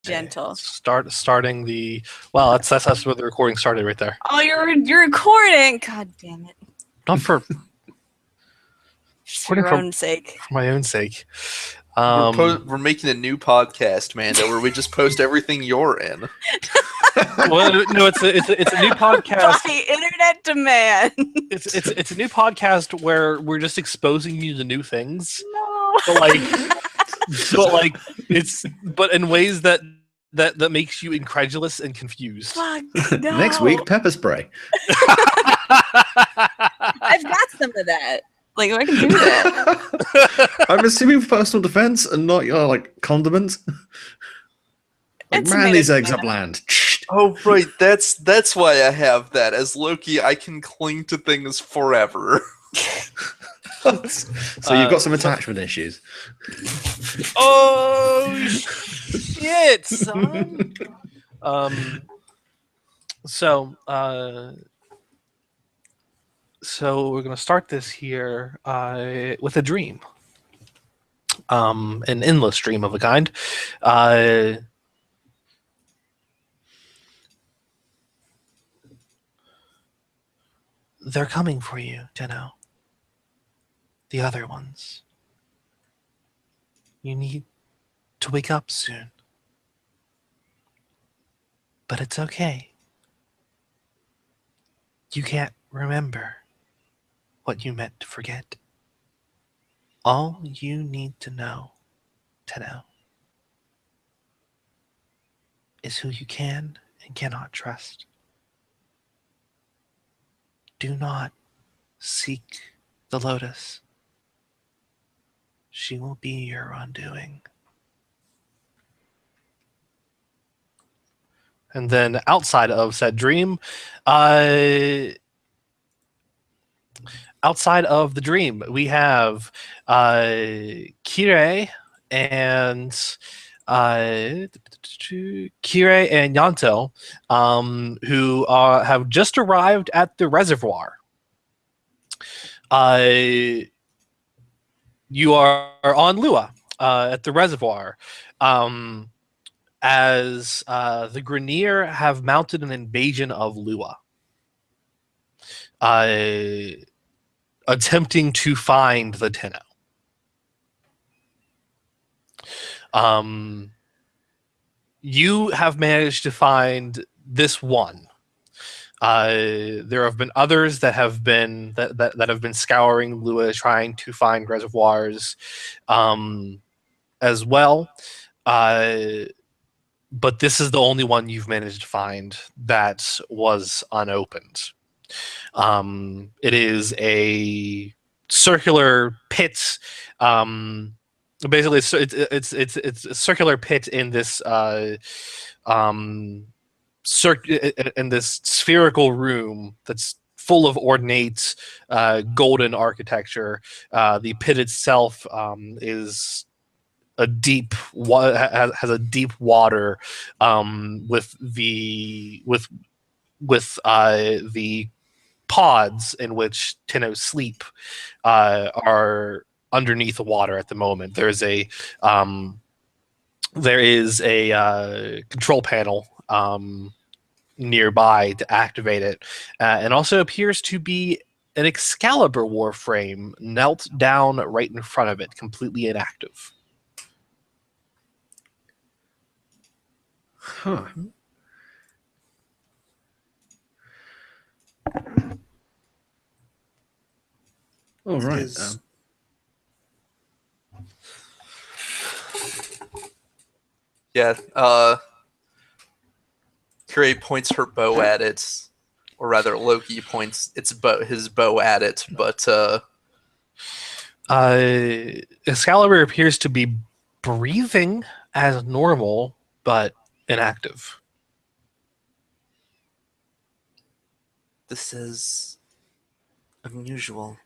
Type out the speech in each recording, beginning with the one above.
gentle. Starting the that's where the recording started right there. Oh, you're recording. God damn it. Not for For your own sake. For my own sake. We're making a new podcast, Manda, where we just post everything you're in. Well, no, it's a new podcast. By internet demand. It's a new podcast where we're just exposing you to new things. No. But in ways that makes you incredulous and confused. Fuck, no. Next week, pepper spray. I've got some of that. Like, I can do that. I'm assuming for personal defense and not your condiments. Man, these eggs are bland. Oh, right. That's why I have that. As Loki, I can cling to things forever. So you've got some attachment issues. Oh shit, son. So we're gonna start this here with a dream. An endless dream of a kind. They're coming for you, Tenno. The other ones. You need to wake up soon. But it's okay. You can't remember what you meant to forget. All you need to know, Tenno, is who you can and cannot trust. Do not seek the Lotus. She will be your undoing. And then outside of said dream, outside of the dream, we have Kirei and Yanto, who have just arrived at the reservoir. You are on Lua at the reservoir, as the Grineer have mounted an invasion of Lua, attempting to find the Tenno. You have managed to find this one. There have been others that have been that have been scouring Lua, trying to find reservoirs as well. But this is the only one you've managed to find that was unopened. It is a circular pit. Basically, it's a circular pit in this in this spherical room that's full of ornate golden architecture. The pit itself is a deep has a deep water with the pods in which Tenno sleep are underneath the water at the moment. There is a control panel nearby to activate it, and also appears to be an Excalibur Warframe knelt down right in front of it, completely inactive. Huh. All right. Yeah. Kirei points her bow at it, or rather, Loki points his bow at it. But Excalibur appears to be breathing as normal, but inactive. This is unusual.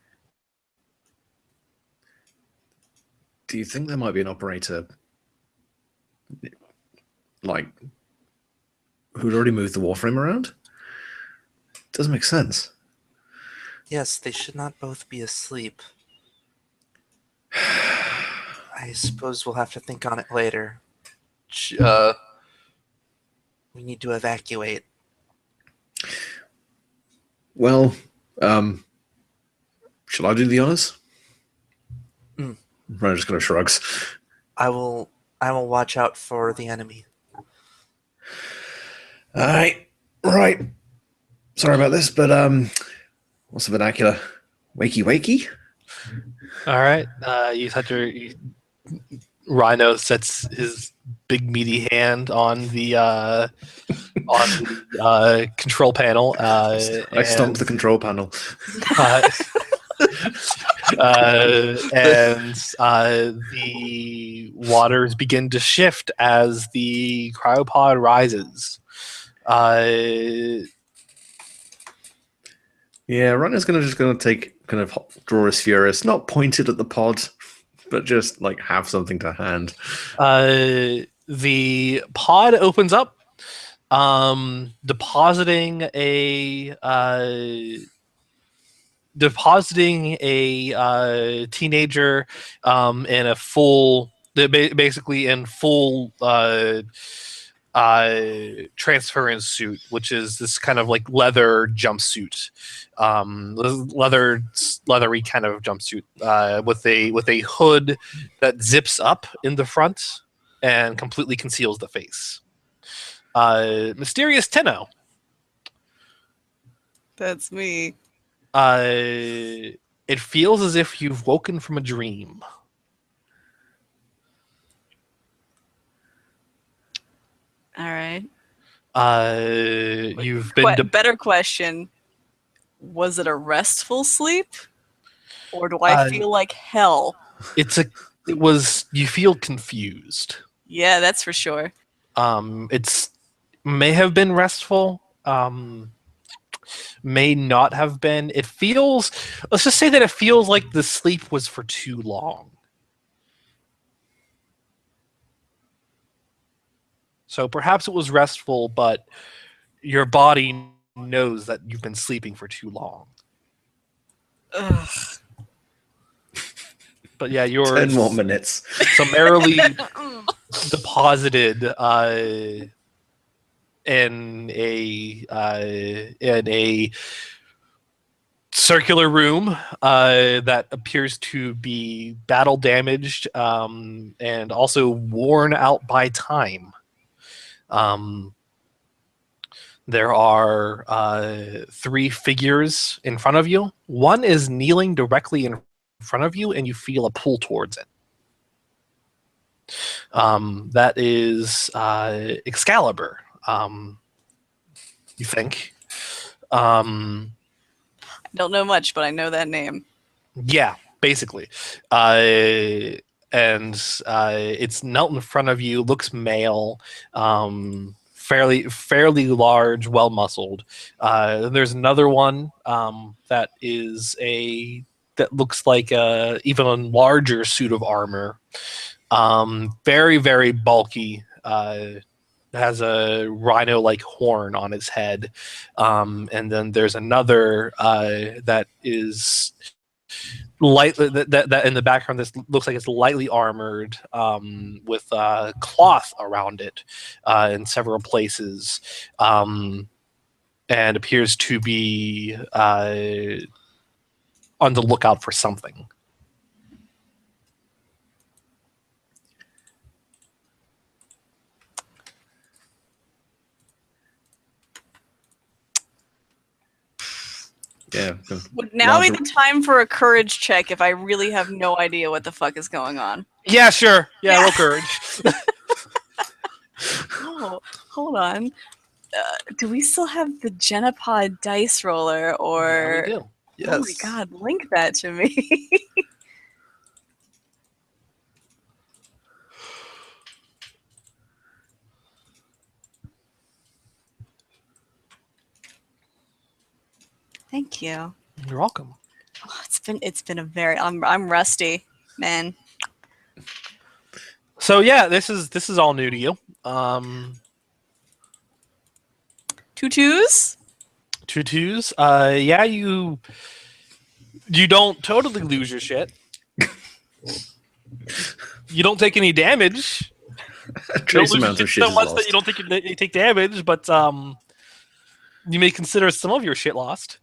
Do you think there might be an operator, who'd already moved the Warframe around? Doesn't make sense. Yes, they should not both be asleep. I suppose we'll have to think on it later. We need to evacuate. Well, shall I do the honors? Ryan just kind of shrugs. I will watch out for the enemy. All right, right. Sorry about this, but what's the vernacular? Wakey, wakey. All right. You touch your Rhino sets his big meaty hand on the control panel. I stomped the control panel. The waters begin to shift as the cryopod rises. Yeah, Rhino's gonna draw his Furious, not pointed at the pod, but just like have something to hand. The pod opens up, depositing a teenager in a full, basically in full transference suit, which is this kind of like leather jumpsuit, leathery kind of jumpsuit with a hood that zips up in the front and completely conceals the face. Mysterious Tenno. That's me. It feels as if you've woken from a dream. All right. You've been better question. Was it a restful sleep? Or do I feel like hell? You feel confused. Yeah, that's for sure. It's may have been restful, may not have been. Let's just say that it feels like the sleep was for too long. So perhaps it was restful, but your body knows that you've been sleeping for too long. Ugh. But yeah, you're 10 more minutes. summarily deposited in a circular room that appears to be battle damaged and also worn out by time. There are 3 figures in front of you. One is kneeling directly in front of you, and you feel a pull towards it. That is Excalibur, you think. Don't know much, but I know that name. Yeah, basically. And it's knelt in front of you, looks male, fairly large, well muscled. There's another one that looks like a even larger suit of armor. Very, very bulky. Has a rhino-like horn on its head, and then there's another that is lightly that in the background. This looks like it's lightly armored with cloth around it in several places, and appears to be on the lookout for something. Yeah. Would now be the time for a courage check if I really have no idea what the fuck is going on? Yeah, sure. Yeah, roll courage. Oh, hold on. Do we still have the Genopod dice roller, or? Yeah, we do. Yes. Oh my god, link that to me. Thank you. You're welcome. Oh, it's been a very I'm rusty, man. So yeah, this is all new to you. 2 2s? 2 2s. Yeah, you don't totally lose your shit. You don't take any damage. Trace lose amount your of shit shit so is much lost. that you don't think you take damage, but you may consider some of your shit lost.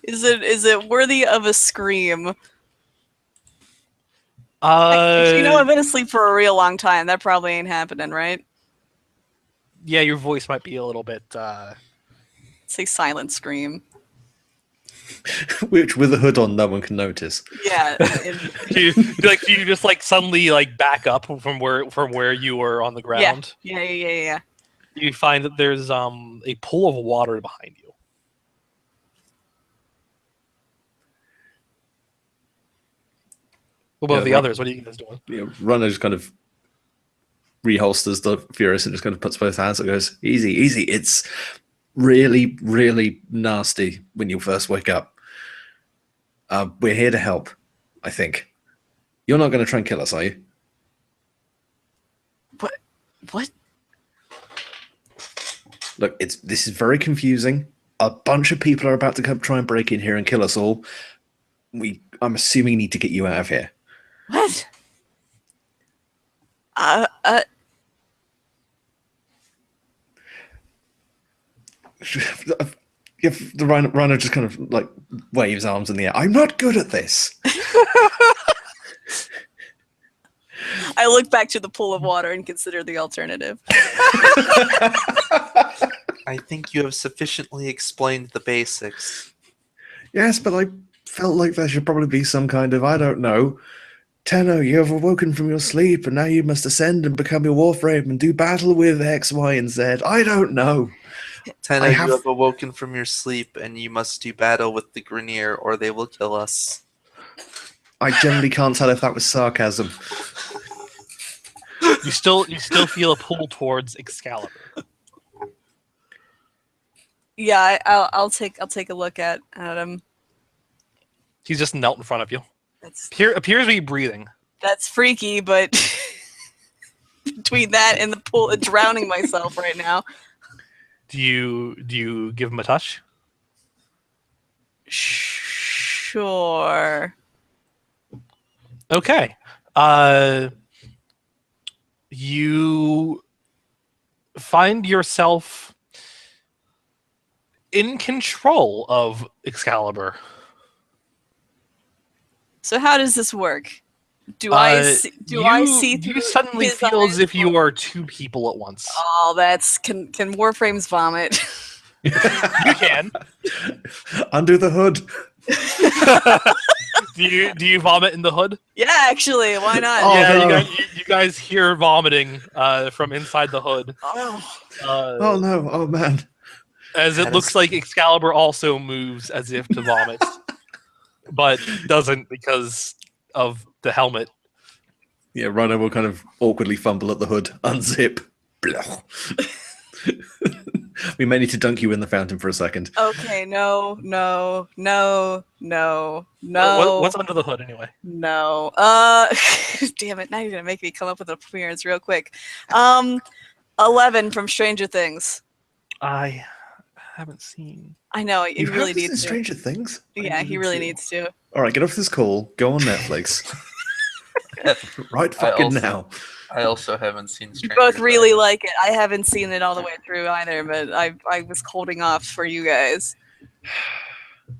Is it worthy of a scream? If I've been asleep for a real long time, that probably ain't happening, right? Yeah, your voice might be a little bit. Say silent scream. Which, with a hood on, no one can notice. Yeah. you just like suddenly like back up from where you were on the ground. Yeah. You find that there's a pool of water behind you. What about the others? What are you guys doing? Runner just kind of reholsters the Furious and just kind of puts both hands and goes, easy, easy. It's really, really nasty when you first wake up. We're here to help, I think. You're not going to try and kill us, are you? What? Look, this is very confusing. A bunch of people are about to come try and break in here and kill us all. I'm assuming need to get you out of here. What? If the rhino just kind of like waves arms in the air. I'm not good at this. I look back to the pool of water and consider the alternative. I think you have sufficiently explained the basics. Yes, but I felt like there should probably be some kind of, I don't know. Tenno, you have awoken from your sleep and now you must ascend and become your Warframe and do battle with X, Y, and Z. I don't know. Tenno, you have awoken from your sleep and you must do battle with the Grineer or they will kill us. I generally can't tell if that was sarcasm. You still feel a pull towards Excalibur. Yeah, I'll take a look at him. He's just knelt in front of you. That's Appears to be breathing. That's freaky, but between that and the pool, drowning myself right now. Do you give him a touch? Sure. Okay. You find yourself in control of Excalibur. So how does this work? Do I see through You suddenly his feel as eyes? if you are two people at once. Oh, can Warframes vomit? You can. Undo the hood. Do you vomit in the hood? Yeah, actually, why not? Oh, yeah, no. you guys hear vomiting from inside the hood. Oh no! Oh man! As it looks like Excalibur also moves as if to vomit, but doesn't because of the helmet. Yeah, Rhino will kind of awkwardly fumble at the hood, unzip. We may need to dunk you in the fountain for a second. Okay, no. What's under the hood anyway? No. Damn it! Now you're gonna make me come up with an appearance real quick. 11 from Stranger Things. I haven't seen. I know he You really have this needs in to. Stranger Things? Yeah, he really needs to. All right, get off this call. Go on Netflix. Right fucking now. I also haven't seen You Stranger both really Things. like it. I haven't seen it all the way through either, but I was holding off for you guys.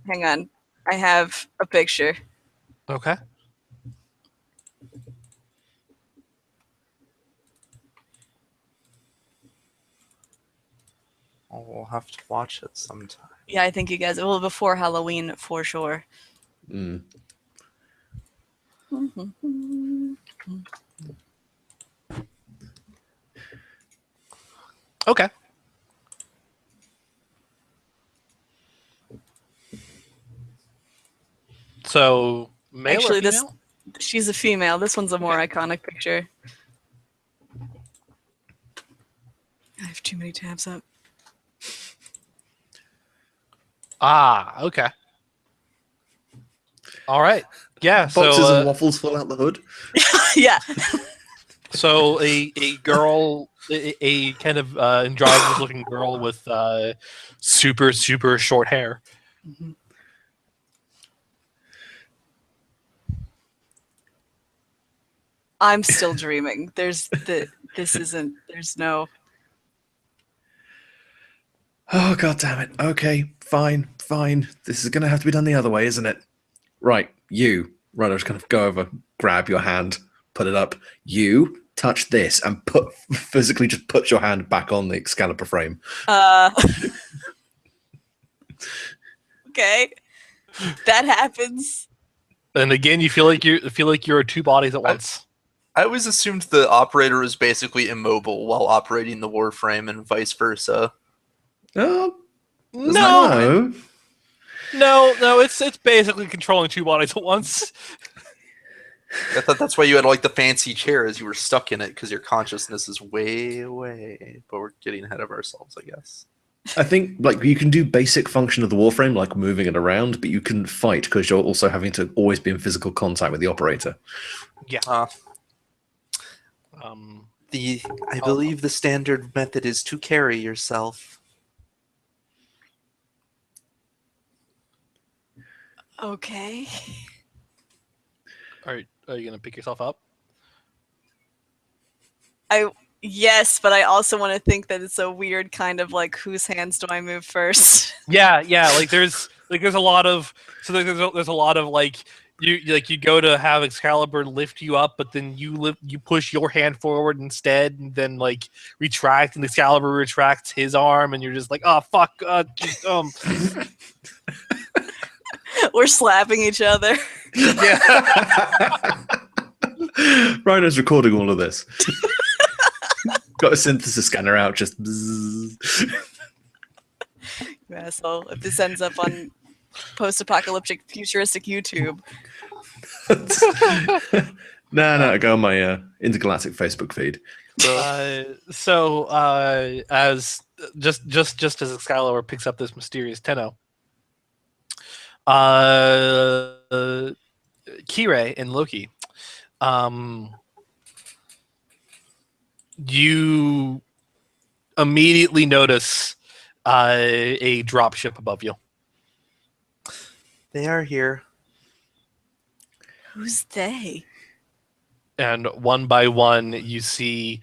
Hang on, I have a picture. Okay. Oh, we'll have to watch it sometime. Yeah, I think you guys. Well, before Halloween for sure. Mm. Okay. So, male Actually, or female? she's a female. This one's a more iconic picture. I have too many tabs up. Ah, okay. All right. Yeah. Boxes so, and waffles fall out the hood. Yeah. So a girl, a kind of androgynous looking girl with super short hair. Mhm. I'm still dreaming. There's no. Oh, god damn it. Okay, fine. This is going to have to be done the other way, isn't it? Right, you. Right, I'll just kind of go over, grab your hand, put it up. You touch this and physically just put your hand back on the Excalibur frame. Okay. That happens. And again, you feel like you're two bodies at once. I always assumed the operator was basically immobile while operating the Warframe and vice versa. Oh, No, it's basically controlling two bodies at once. I thought that's why you had like the fancy chair, as you were stuck in it because your consciousness is way away. But we're getting ahead of ourselves, I guess. I think like you can do basic function of the Warframe, like moving it around, but you can fight because you're also having to always be in physical contact with the operator. Yeah. I believe the standard method is to carry yourself. Okay. Are you gonna pick yourself up? Yes, but I also want to think that it's a weird kind of like whose hands do I move first? Yeah. Like there's a lot of there's a lot of like you go to have Excalibur lift you up, but then you push your hand forward instead, and then like retract, and Excalibur retracts his arm, and you're just like, oh fuck, We're slapping each other. yeah. Rhino's recording all of this. Got a synthesis scanner out, just bzzz. You asshole. If this ends up on post-apocalyptic futuristic YouTube. No, go on my intergalactic Facebook feed. As just as Excalibur picks up this mysterious Tenno, Kirei and Loki, you immediately notice a dropship above you. They are here. Who's they? And one by one, you see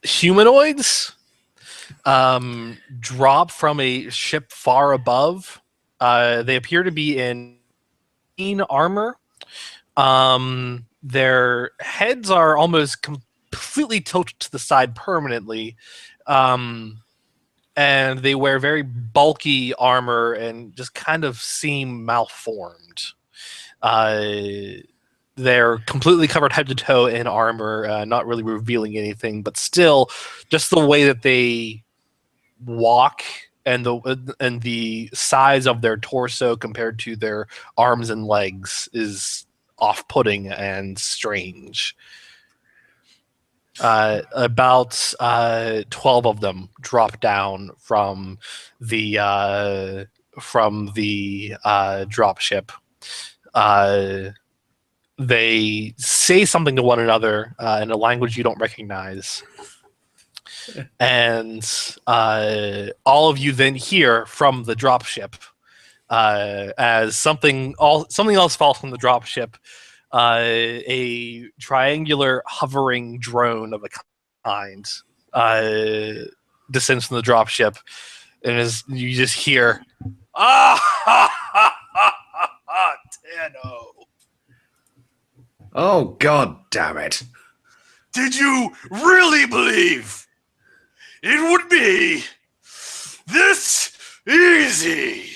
humanoids drop from a ship far above. They appear to be in armor. Their heads are almost completely tilted to the side permanently. And they wear very bulky armor and just kind of seem malformed. They're completely covered head to toe in armor, not really revealing anything, but still, just the way that they walk and the size of their torso compared to their arms and legs is off-putting and strange. About 12 of them drop down from the drop ship. They say something to one another in a language you don't recognize, and all of you then hear from the drop ship as something else falls from the drop ship. A triangular hovering drone of a kind descends from the dropship, and as you just hear, Tenno. Oh god damn it. Did you really believe it would be this easy?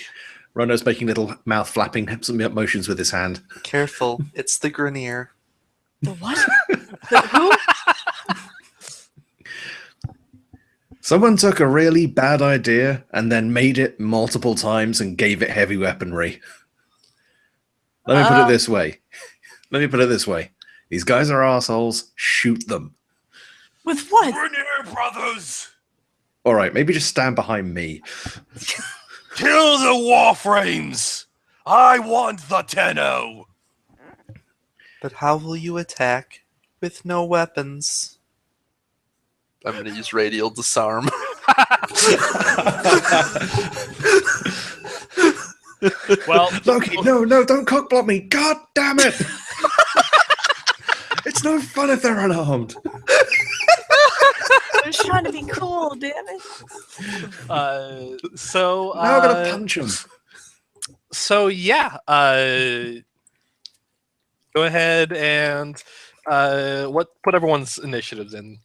Rhino's making little mouth flapping motions with his hand. Careful, it's the Grenier. The what? The who? Someone took a really bad idea and then made it multiple times and gave it heavy weaponry. Let me put it this way. These guys are assholes. Shoot them. With what? Grenier brothers! Alright, maybe just stand behind me. Kill the Warframes! I want the Tenno! But how will you attack with no weapons? I'm going to use radial disarm. Well, Loki, no, don't cockblock me. God damn it. It's no fun if they're unarmed. I was trying to be cool, damn it. So Now I'm gonna punch him. So yeah, go ahead and put everyone's initiatives in.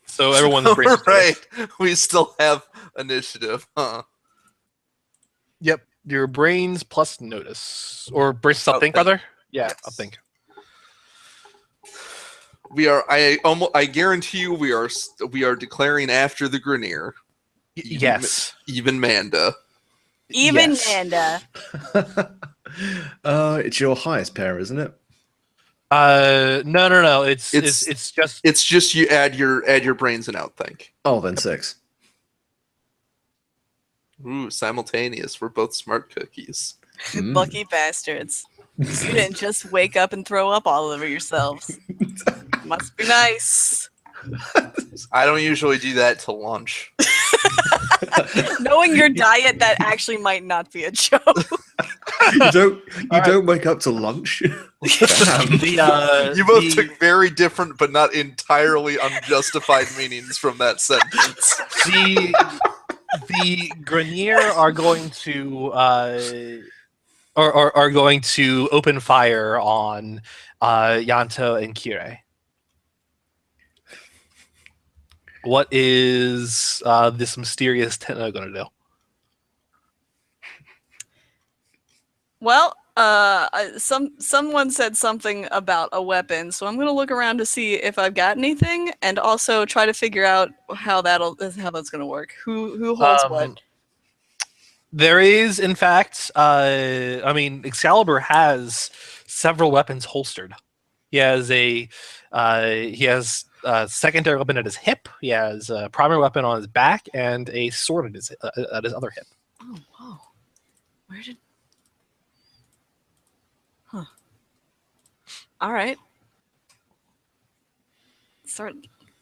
So everyone's braced for right. this. We still have initiative, huh? Yep, your brains plus notice or brace yourself think, Think. brother. Yeah, Yes. I'll think. We are. I guarantee you, we are declaring after the Grenier. Yes. Even Manda. Even Yes. Manda. It's your highest pair, isn't it? No. It's just It's just you add your brains and outthink. Oh, then 6. Ooh, simultaneous. We're both smart cookies. Lucky bastards. You didn't just wake up and throw up all over yourselves. Must be nice. I don't usually do that till lunch. Knowing your diet, that actually might not be a joke. You don't wake up to lunch. Damn. You both took very different but not entirely unjustified meanings from that sentence. The Grenier are going to are going to open fire on Yanto and Kire. What is this mysterious Tenno going to do? Well, someone said something about a weapon, so I'm gonna look around to see if I've got anything, and also try to figure out how that's gonna work. Who holds what? There is, in fact, I mean, Excalibur has several weapons holstered. He has a secondary weapon at his hip. He has a primary weapon on his back and a sword at his other hip. Oh, whoa! Where did? Huh. All right. Start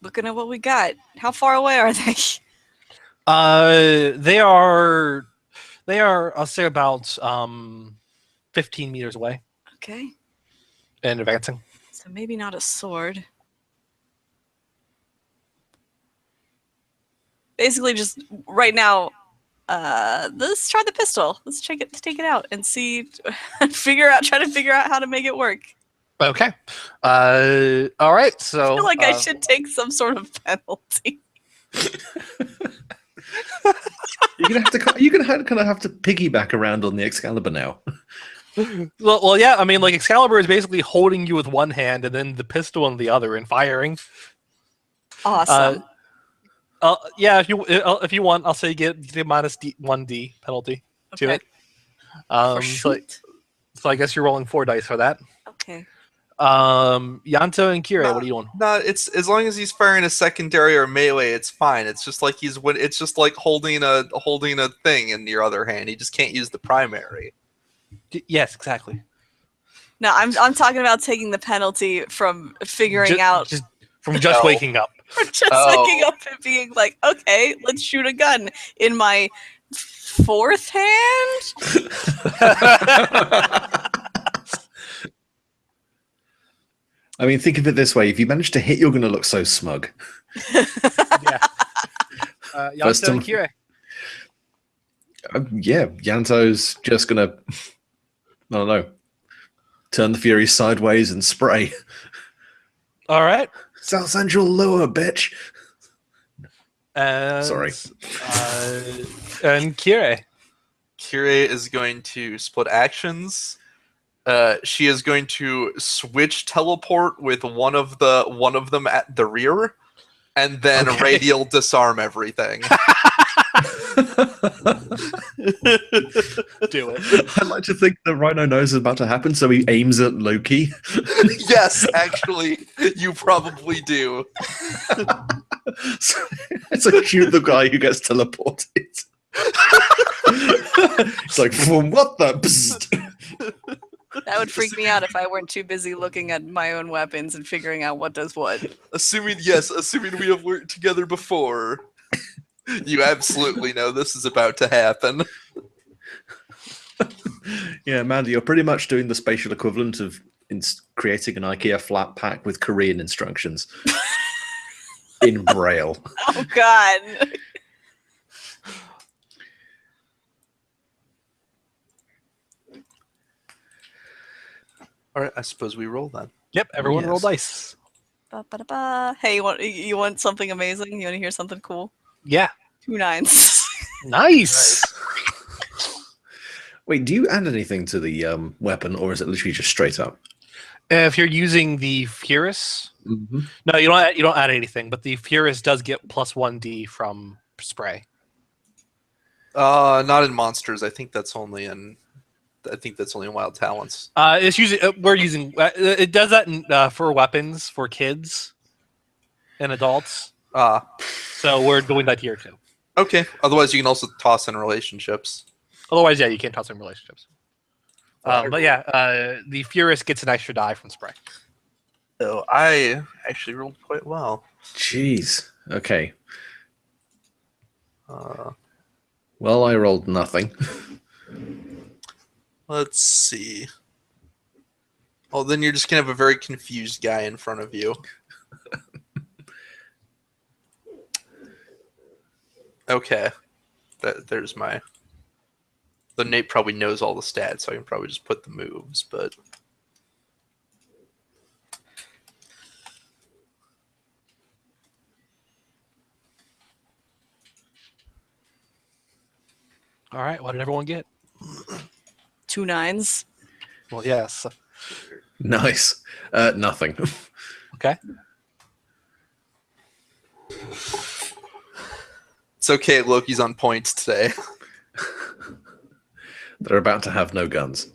looking at what we got. How far away are they? They are, I'll say about 15 meters away Okay. and advancing. So maybe not a sword. Basically, just right now, let's try the pistol. Let's take it out and see, try to figure out how to make it work. Okay. All right. So I feel like I should take some sort of penalty. You're gonna have to piggyback around on the Excalibur now. Well, yeah. I mean, like Excalibur is basically holding you with one hand and then the pistol in the other and firing. Awesome. Yeah. If you want, I'll say get the minus 1d penalty to Okay. it. For So shoot. I guess you're rolling 4 dice for that. Okay. Yanto and Kire, what are you doing? No, it's as long as he's firing a secondary or melee, it's fine. It's just like it's just like holding a thing in your other hand. He just can't use the primary. Yes, exactly. No, I'm talking about taking the penalty from figuring out just from just No. waking up. from just Oh. waking up and being like, okay, let's shoot a gun in my 4th hand. I mean, think of it this way: if you manage to hit, you're going to look so smug. Yeah. First Yanto and time- Kire. Yeah, Yanto's just going to, I don't know, turn the Fury sideways and spray. All right. South Central lure, bitch. And, Sorry. And Kire. Kire is going to split actions. She is going to switch teleport with one of them at the rear, and then Okay. radial disarm everything. Do it. I like to think the Rhino knows it's about to happen, so he aims at Loki. Yes, actually, you probably do. So shoot the guy who gets teleported. It's like, what the? Psst. That would freak me out if I weren't too busy looking at my own weapons and figuring out what does what. Assuming we have worked together before, you absolutely know this is about to happen. Yeah, Amanda, you're pretty much doing the spatial equivalent of creating an IKEA flat pack with Korean instructions in Braille. Oh God. All right, I suppose we roll then. Yep, everyone roll Yes. dice. Ba-ba-da-ba. Hey, you want something amazing? You want to hear something cool? Yeah. 2 9s. Nice. Wait, do you add anything to the weapon, or is it literally just straight up? If you're using the Furus, Mm-hmm. no, you don't add anything, but the Furus does get plus 1d from spray. Not in monsters. I think that's only in Wild Talents. It's using we're using it does that in, for weapons for kids and adults. So we're doing that here too. Okay. Otherwise, you can also toss in relationships. Otherwise, yeah, you can't toss in relationships. But yeah, the Furus gets an extra die from spray. So I actually rolled quite well. Jeez. Okay. Well, I rolled nothing. Let's see. Well, then you're just gonna have a very confused guy in front of you. Okay. There's my. The Nate probably knows all the stats, so I can probably just put the moves, but. All right, what did everyone get? 2 9s. Well, yes. Nice. Nothing. Okay. It's okay, Loki's on points today. They're about to have no guns.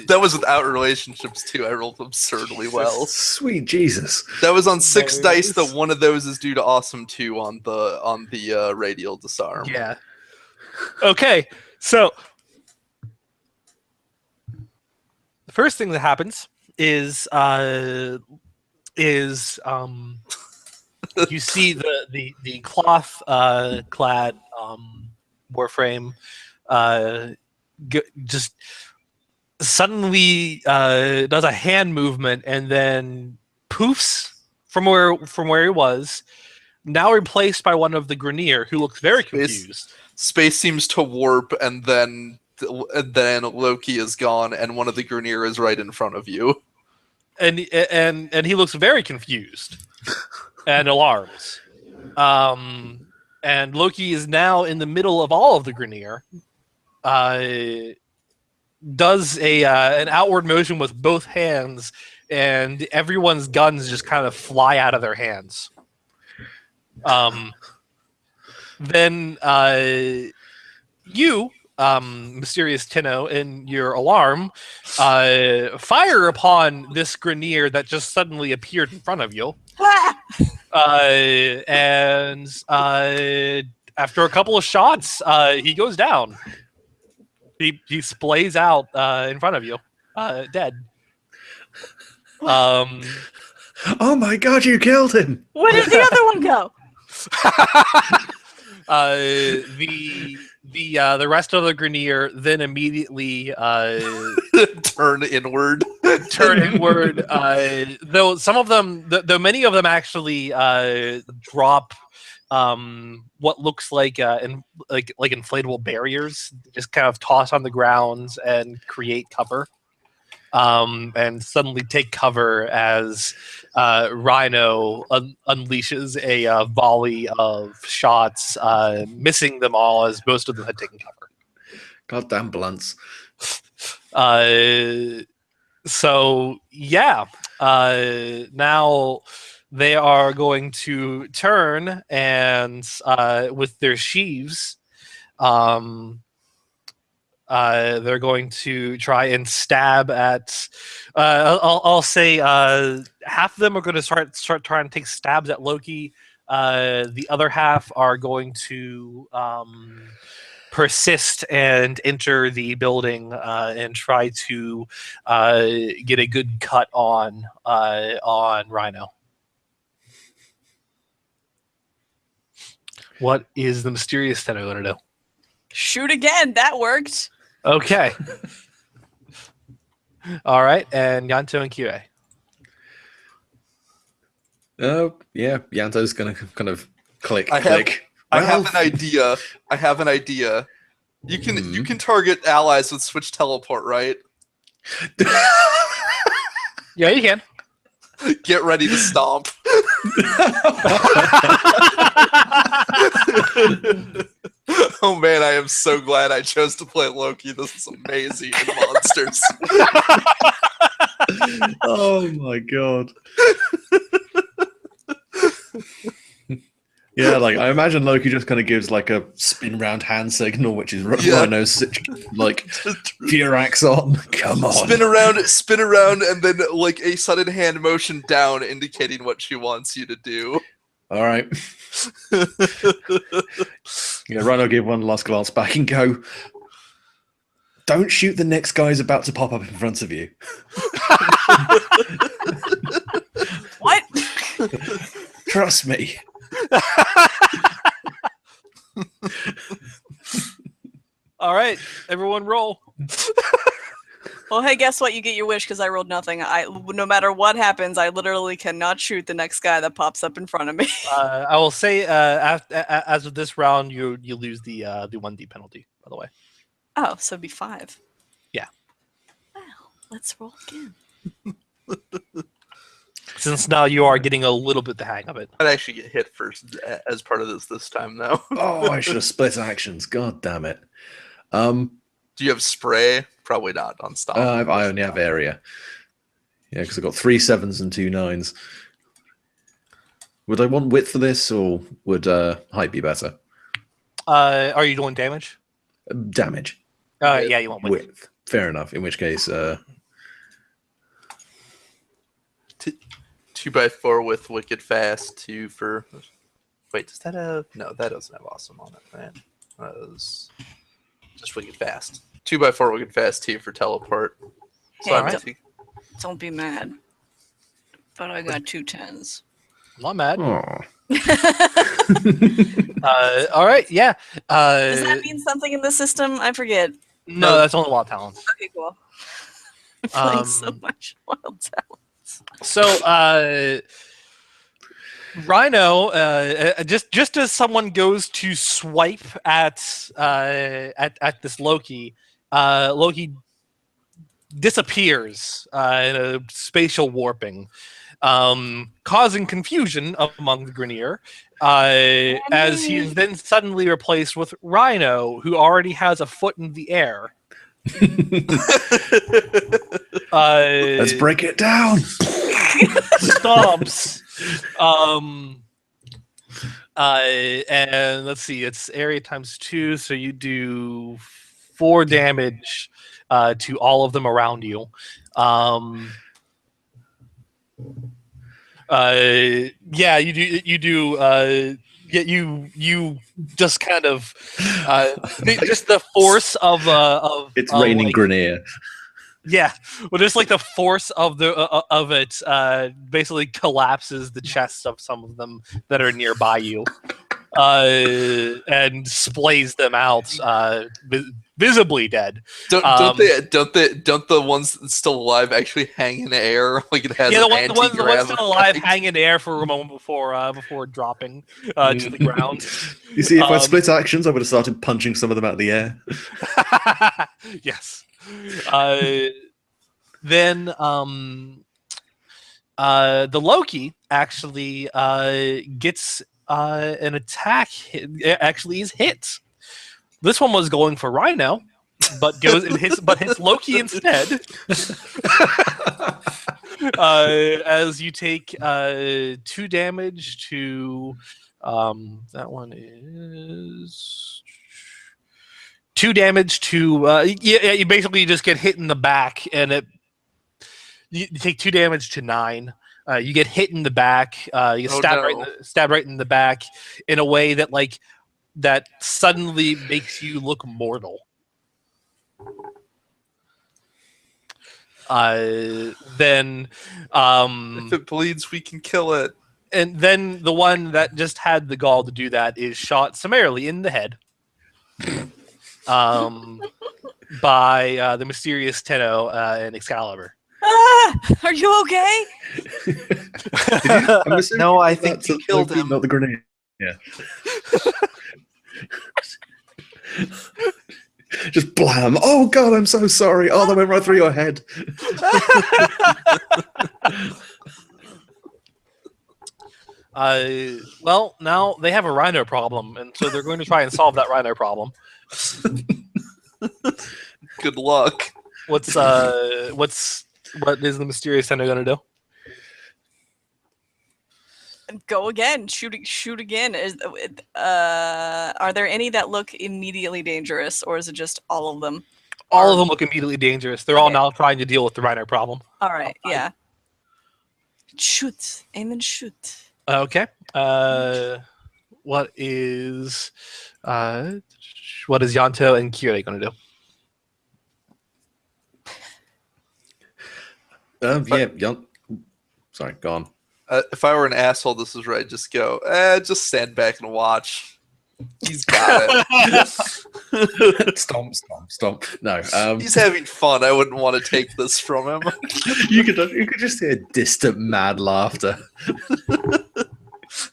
That was without relationships too. I rolled absurdly well. Sweet Jesus. That was on 6 Nice. dice. That one of those is due to awesome 2 on the radial disarm. Yeah. Okay, so the first thing that happens is you see the cloth clad Warframe just suddenly does a hand movement and then poofs from where he was, now replaced by one of the Grenier, who looks very confused. Space seems to warp, and then Loki is gone, and one of the Grenier is right in front of you. And he looks very confused and alarmed. And Loki is now in the middle of all of the Grenier. Does an outward motion with both hands, and everyone's guns just kind of fly out of their hands. Then you, Mysterious Tinno, in your alarm, fire upon this Grenier that just suddenly appeared in front of you. And after a couple of shots, he goes down. He splays out in front of you, dead. Oh my god, you killed him! Where did the other one go? The rest of the Grenier then immediately Turn inward. Though some of them, though many of them actually drop what looks like inflatable barriers, just kind of toss on the ground and create cover. And suddenly take cover as Rhino unleashes a volley of shots, missing them all as most of them had taken cover. Goddamn blunts. So yeah, now they are going to turn and with their sheaves, they're going to try and stab at. I'll say half of them are going to start trying to take stabs at Loki. The other half are going to persist and enter the building and try to get a good cut on Rhino. What is the mysterious thing I'm going to do? Shoot again. That worked. Okay. All right, and Yanto and QA. Yeah, Yanto's gonna kind of click, I have- click. I have Well, an idea. I have an idea. You can target allies with switch teleport, right? Yeah, you can. Get ready to stomp. Oh man, I am so glad I chose to play Loki. This is amazing in monsters. Oh my god. Yeah, like I imagine Loki just kind of gives like a spin round hand signal, which is Yeah. Rhino's like Furax on. Come on. Spin around, and then like a sudden hand motion down, indicating what she wants you to do. All right. Yeah, Rhino give one last glance back and go. Don't shoot the next guy who's about to pop up in front of you. What? Trust me. All right, everyone roll. Well, hey, guess what? You get your wish because I rolled nothing. No matter what happens, I literally cannot shoot the next guy that pops up in front of me. I will say, as of this round, you lose the 1D penalty. By the way. Oh, so it'd be 5. Yeah. Well, let's roll again. Since now you are getting a little bit the hang of it. I'd actually get hit first as part of this time, though. Oh, I should have split actions. God damn it. Do you have spray? Probably not on stomp. I only have area. Yeah, because I've got 3 7s and 2 9s. Would I want width for this, or would height be better? Are you doing damage? Damage. Yeah, you want width. Width. Fair enough. In which case, 2x4 with wicked fast. 2 for. Wait, does that have? No, that doesn't have awesome on it, right? That is just wicked fast. 2x4 wicked fast. 2 for teleport. So Hey, I'm Alright. Don't be mad. But I got 2 10s. I'm not mad. oh, All right, yeah. Does that mean something in the system? I forget. No, that's only wild talents. Okay, cool. I'm playing so Um, much wild talents. So, Rhino, just as someone goes to swipe at this Loki, Loki disappears in a spatial warping, causing confusion among the Grineer, as he is then suddenly replaced with Rhino, who already has a foot in the air. let's break it down. Stomps. And let's see, it's area times 2, so you do 4 damage to all of them around you. Yeah, you do. Yeah, you just kind of just the force of It's of, raining like, Grenier. yeah, well, just like the force of the of it basically collapses the chests of some of them that are nearby you, and splays them out, visibly dead. Don't the ones that's still alive actually hang in the air like it has Yeah, an the ones anti-grav still alive effect? hang in the air for a moment before dropping to the ground. You see, if I split actions, I would have started punching some of them out of the air. Yes. Then the Loki actually gets an attack. Actually, is hit. This one was going for Rhino, but hits Loki instead. As you take 2 damage to that one is 2 damage to you basically just get hit in the back, and you take 2 damage to 9. You get hit in the back. You get stabbed right in the back in a way that suddenly makes you look mortal. Then If it bleeds, we can kill it. And then the one that just had the gall to do that is shot summarily in the head by the mysterious Tenno and Excalibur. Are you okay? I'm assuming No, I that's think you a killed Loki, him. not the grenade. Yeah. Just blam. Oh god, I'm so sorry. Oh, that went right through your head. Well, now they have a rhino problem, and so they're going to try and solve that rhino problem. Good luck. What is the mysterious Tenno going to do? Go again. Shoot again. Are there any that look immediately dangerous, or is it just all of them? All of them look immediately dangerous. They're all Okay. now trying to deal with the rhino problem. All right. Yeah. Shoot. Aim and shoot. Okay. What is Yanto and Kirei going to do? Sorry, go on. If I were an asshole, this is right. Just go. Just stand back and watch. He's got it. Stomp. No, He's having fun. I wouldn't want to take this from him. you could just hear distant mad laughter.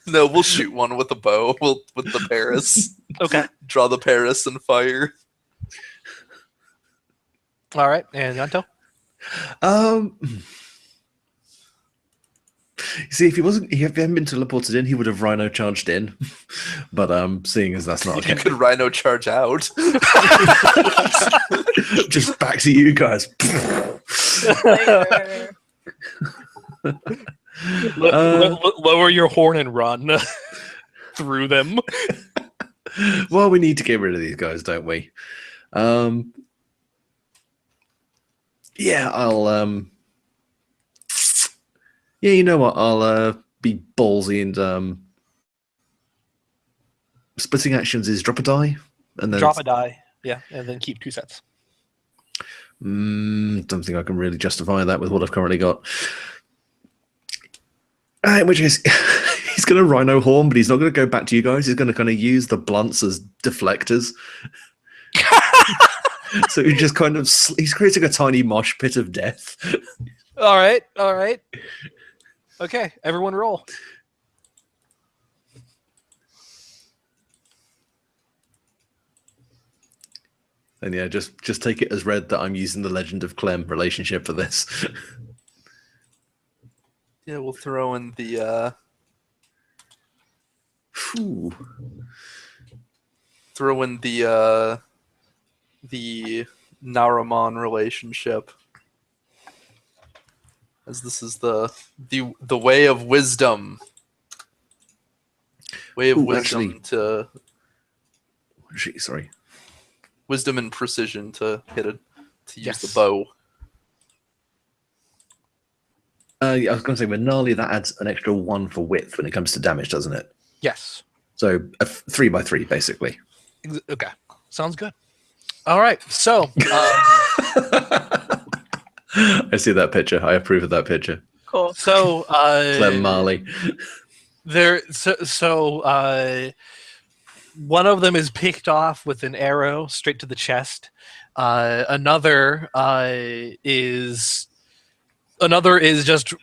No, we'll shoot one with a bow. With the Paris. Okay. Draw the Paris and fire. All right. And Yanto? See, if he hadn't been teleported in, he would have rhino charged in. But seeing as that's not You could rhino charge out. just back to you guys. Lower your horn and run through them. Well, we need to get rid of these guys, don't we? Yeah, I'll yeah, you know what? I'll be ballsy and splitting actions is drop a die and then Drop a die. Yeah, and then keep 2 sets. don't think I can really justify that with what I've currently got. In which case, he's going to rhino horn, but he's not going to go back to you guys. He's going to kind of use the blunts as deflectors. So he just kind of he's creating a tiny mosh pit of death. All right. Okay, everyone roll. And yeah, just take it as read that I'm using the Legend of Clem relationship for this. Yeah, we'll throw in the the Naramon relationship, as this is the way of wisdom. Way of wisdom Sorry. Wisdom and precision to hit it, to use Yes. the bow. I was going to say, with Gnarly, that adds an extra 1 for width when it comes to damage, doesn't it? Yes. So a 3x3, basically. Okay. Sounds good. All right. So, I see that picture. I approve of that picture. Cool. Clem Marley. One of them is picked off with an arrow straight to the chest. Another is just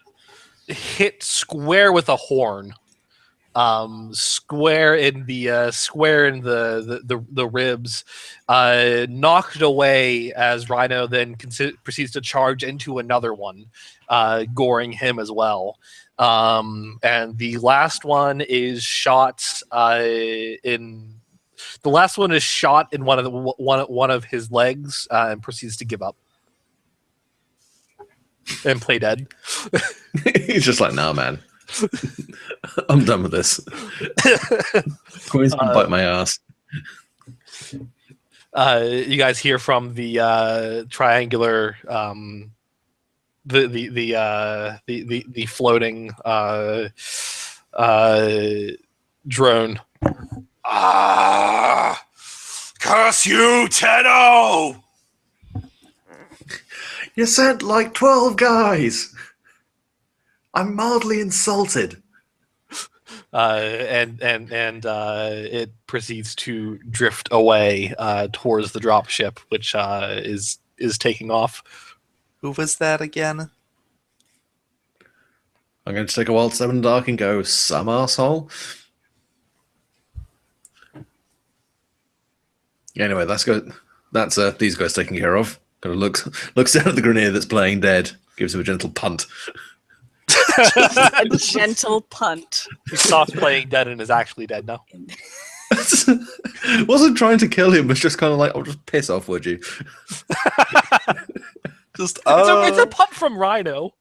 hit square with a horn. Square in the ribs, knocked away as Rhino then proceeds to charge into another one, goring him as well. And the last one is shot in one of his legs and proceeds to give up and play dead. He's just like, nah, man. I'm done with this. Coins can bite my ass. You guys hear from the triangular, the floating drone. Ah! Curse you, Tenno! You sent like 12 guys. I'm mildly insulted. and it proceeds to drift away towards the dropship, which is taking off. Who was that again? I'm going to take a wild step in the dark and go, some arsehole. Anyway, that's good. That's these guys taken care of. Kind of looks down at the Grenier that's playing dead, gives him a gentle punt. A gentle punt. He stops playing dead and is actually dead now. Wasn't trying to kill him, was just kind of like, oh, just piss off, would you? Just It's a punt from Rhino.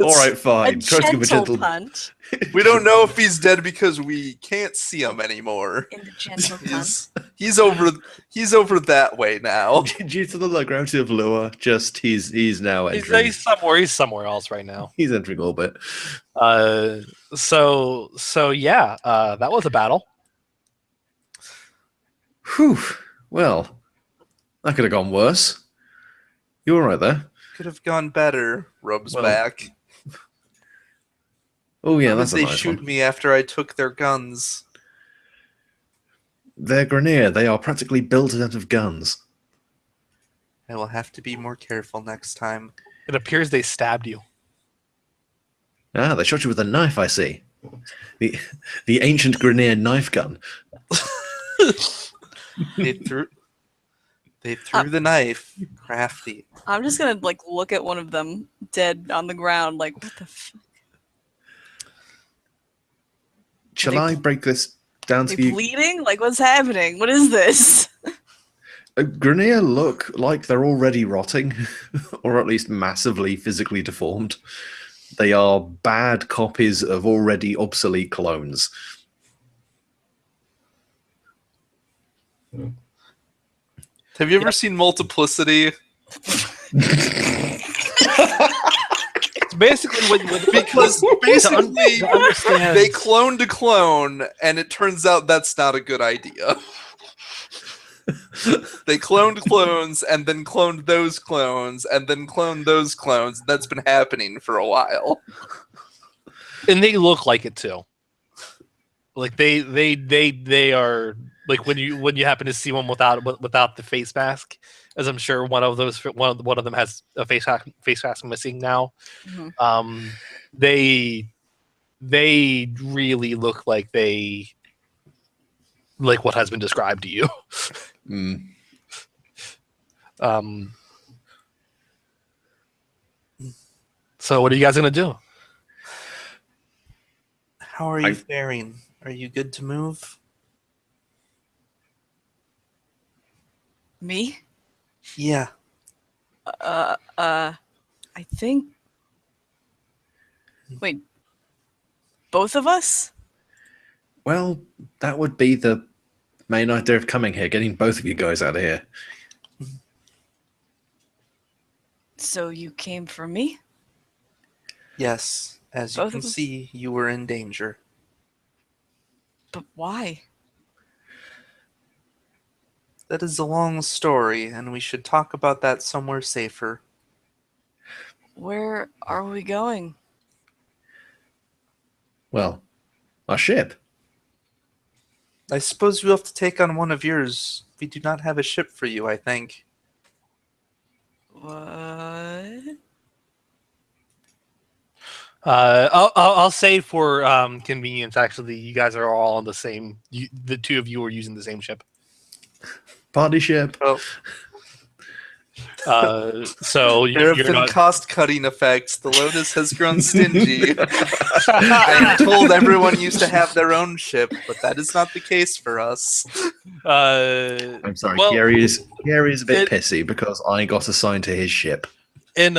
All right, A fine. Try to give a gentle gentle. punt. we don't know if he's dead because we can't see him anymore. In the gentle punt. He's over that way now. Due to the low gravity of Lua, just he's now He's, entering. he's somewhere else right now. He's entering orbit. So yeah, that was a battle. Whew. Well, that could have gone worse. You all right there? Could have gone better. Rubs Well, back. Oh yeah, Why would that's a they nice shoot one. me after I took their guns? They're Grenier. They are practically built out of guns. I will have to be more careful next time. It appears they stabbed you. Ah, they shot you with a knife. I see. The ancient Grenier knife gun. They threw the knife. Crafty. I'm just gonna like look at one of them dead on the ground, like what the fuck? Shall They- I break this down They to you? bleeding? Like what's happening? What is this? Grenier look like they're already rotting, or at least massively physically deformed. They are bad copies of already obsolete clones. Have you ever seen Multiplicity? It's basically what Because basically to understand. they cloned a clone, and it turns out that's not a good idea. They cloned clones, and then cloned those clones, and then cloned those clones. That's been happening for a while. And they look like it too. Like they are like when you happen to see one without the face mask, as I'm sure one of them has a face mask missing now. Mhm. They really look like what has been described to you. Mm. So what are you guys gonna do? How are you faring? Are you good to move? Me? Yeah. I think. Wait. Both of us? Well, that would be the main idea of coming here, getting both of you guys out of here. So you came for me? Yes. As you Both can of us? see, you were in danger. But why? That is a long story, and we should talk about that somewhere safer. Where are we going? Well, our ship. I suppose we'll have to take on one of yours. We do not have a ship for you, I think. What? I'll say for convenience. Actually, you guys are all on the same. The two of you are using the same ship. Party ship. Oh, So there have you're been not. cost-cutting effects. The Lotus has grown stingy. I'm told everyone used to have their own ship, but that is not the case for us. I'm sorry, well, Gary is a bit it- pissy because I got assigned to his ship. in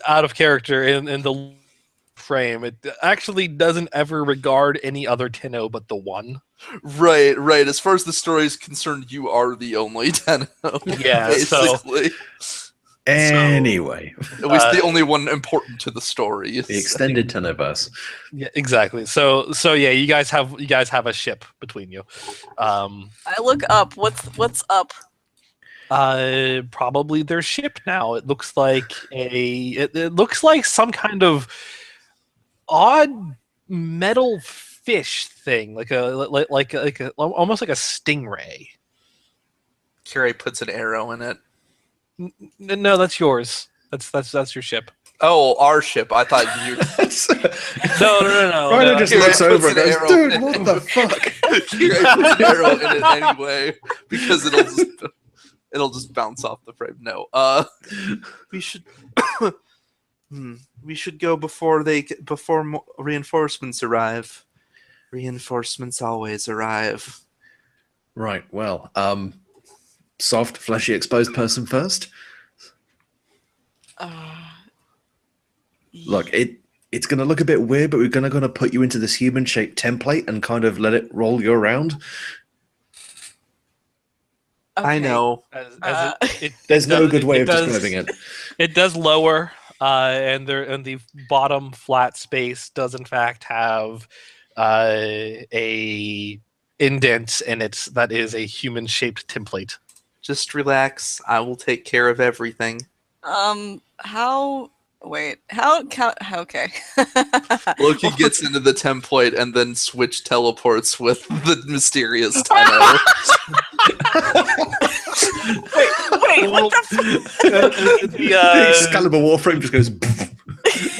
out of character in the frame, it actually doesn't ever regard any other Tenno but the one. Right. As far as the story is concerned, you are the only Tenno. Yeah, so- basically. Anyway, At least the only one important to the story. the extended Tennoverse. Yeah, exactly. So yeah, you guys have a ship between you. I look up. What's up? Probably their ship now. It looks like it looks like some kind of odd metal fish thing, like almost like a stingray. Curie puts an arrow in it. No, that's yours. That's your ship. Oh, our ship. I thought you. No. Rhino no. just Curie looks puts over an and goes, arrow dude, in what it. the fuck? Curie puts an arrow in it anyway because it'll just bounce off the frame. No. We should. We should go before reinforcements arrive. Reinforcements always arrive. Right, well, soft, fleshy, exposed person first. Look, it's going to look a bit weird, but we're going to put you into this human-shaped template and kind of let it roll you around. I Okay. know. There's no good way of describing it. It does lower, and the bottom flat space does in fact have a indent in it that is a human-shaped template. Just relax. I will take care of everything. How? Wait. Okay. Loki gets into the template and then Switch teleports with the mysterious Tenno. Wait. What the? The Excalibur Warframe just goes.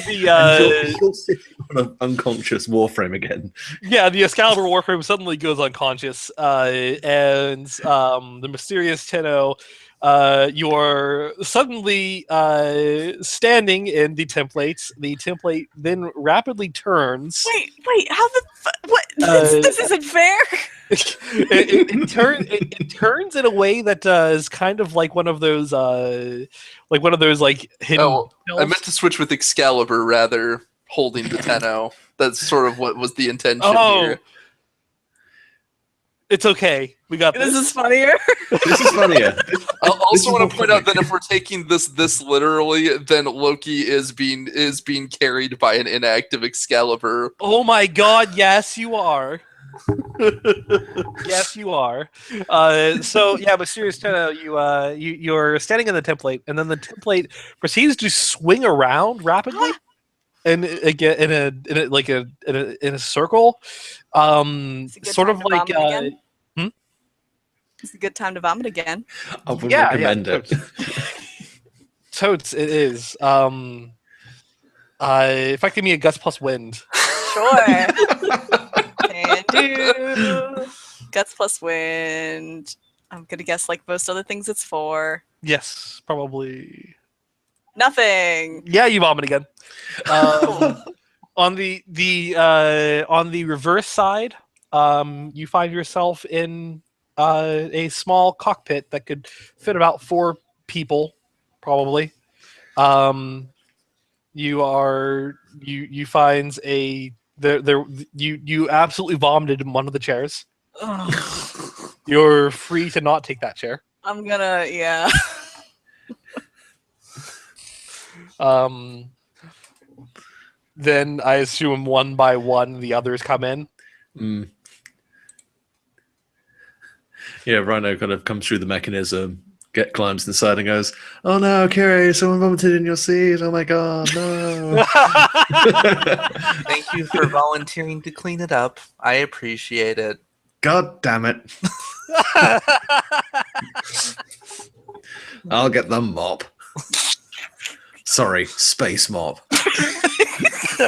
You're sitting on an unconscious Warframe again. Yeah, the Excalibur Warframe suddenly goes unconscious, and the mysterious Tenno, you're suddenly standing in the template. The template then rapidly turns. Wait. How the? What? This isn't fair. It turns in a way that is kind of like one of those hidden. Oh, I spells. meant to switch with Excalibur rather holding the Tenno. That's sort of what was the intention here. It's okay. We got This this. is funnier. This is funnier. I also want to point out funny. that if we're taking this literally, then Loki is being carried by an inactive Excalibur. Oh my God! Yes, you are. Yes, you are. So yeah, but serious Tenno, you're standing in the template, and then the template proceeds to swing around rapidly, and again in a circle, sort of like. It's a good time to vomit again. I would Yeah, recommend it. Totes, it is. If I give me a guts plus wind. Sure. Can do. Guts plus wind. I'm gonna guess like most other things it's for. Yes, probably. Nothing. Yeah, you vomit again. On the reverse side, you find yourself in a small cockpit that could fit about 4 people, probably. You find you absolutely vomited in one of the chairs. Ugh. You're free to not take that chair. I'm gonna, yeah. Then I assume one by one the others come in. Mm. Yeah, Rhino kind of comes through the mechanism, climbs inside and goes, "Oh no, Curie, someone vomited in your seat. Oh my God, no." Thank you for volunteering to clean it up. I appreciate it. God damn it. I'll get the mop. Sorry, space mop. It's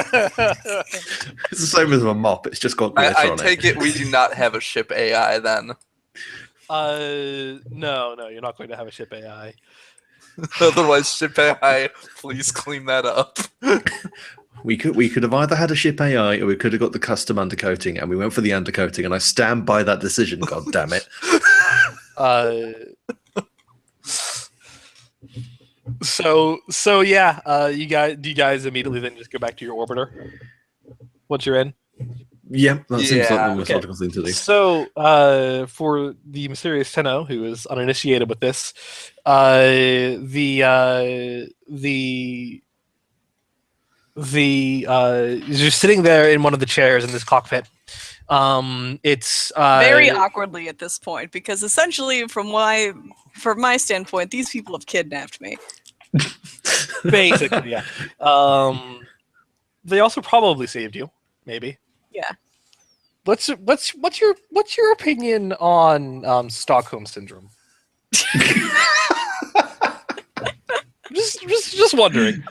the same as a mop, it's just got glitter I on take it. it we do not have a ship AI then. No, you're not going to have a ship AI. Otherwise, ship AI, please clean that up. We could have either had a ship AI or we could have got the custom undercoating, and we went for the undercoating, and I stand by that decision, god damn it. So yeah, you guys immediately then just go back to your orbiter once you're in. Yeah, that seems like the Yeah, most okay. logical thing to do. So for the mysterious Tenno, who is uninitiated with this, you're sitting there in one of the chairs in this cockpit. It's Very awkwardly at this point, because essentially, from my standpoint, these people have kidnapped me. basically, yeah. they also probably saved you. Maybe. Yeah. What's your opinion on Stockholm syndrome? just wondering.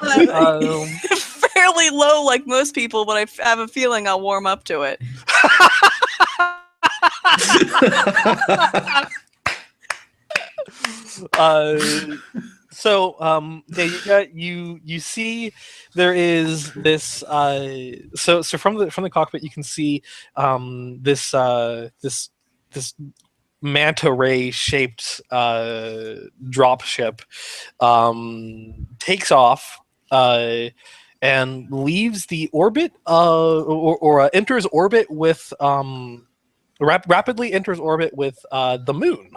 Fairly low, like most people, but I have a feeling I'll warm up to it. Yeah, you see there is this so from the cockpit you can see this manta ray shaped drop ship takes off and leaves the orbit or enters orbit with rapidly enters orbit with the moon.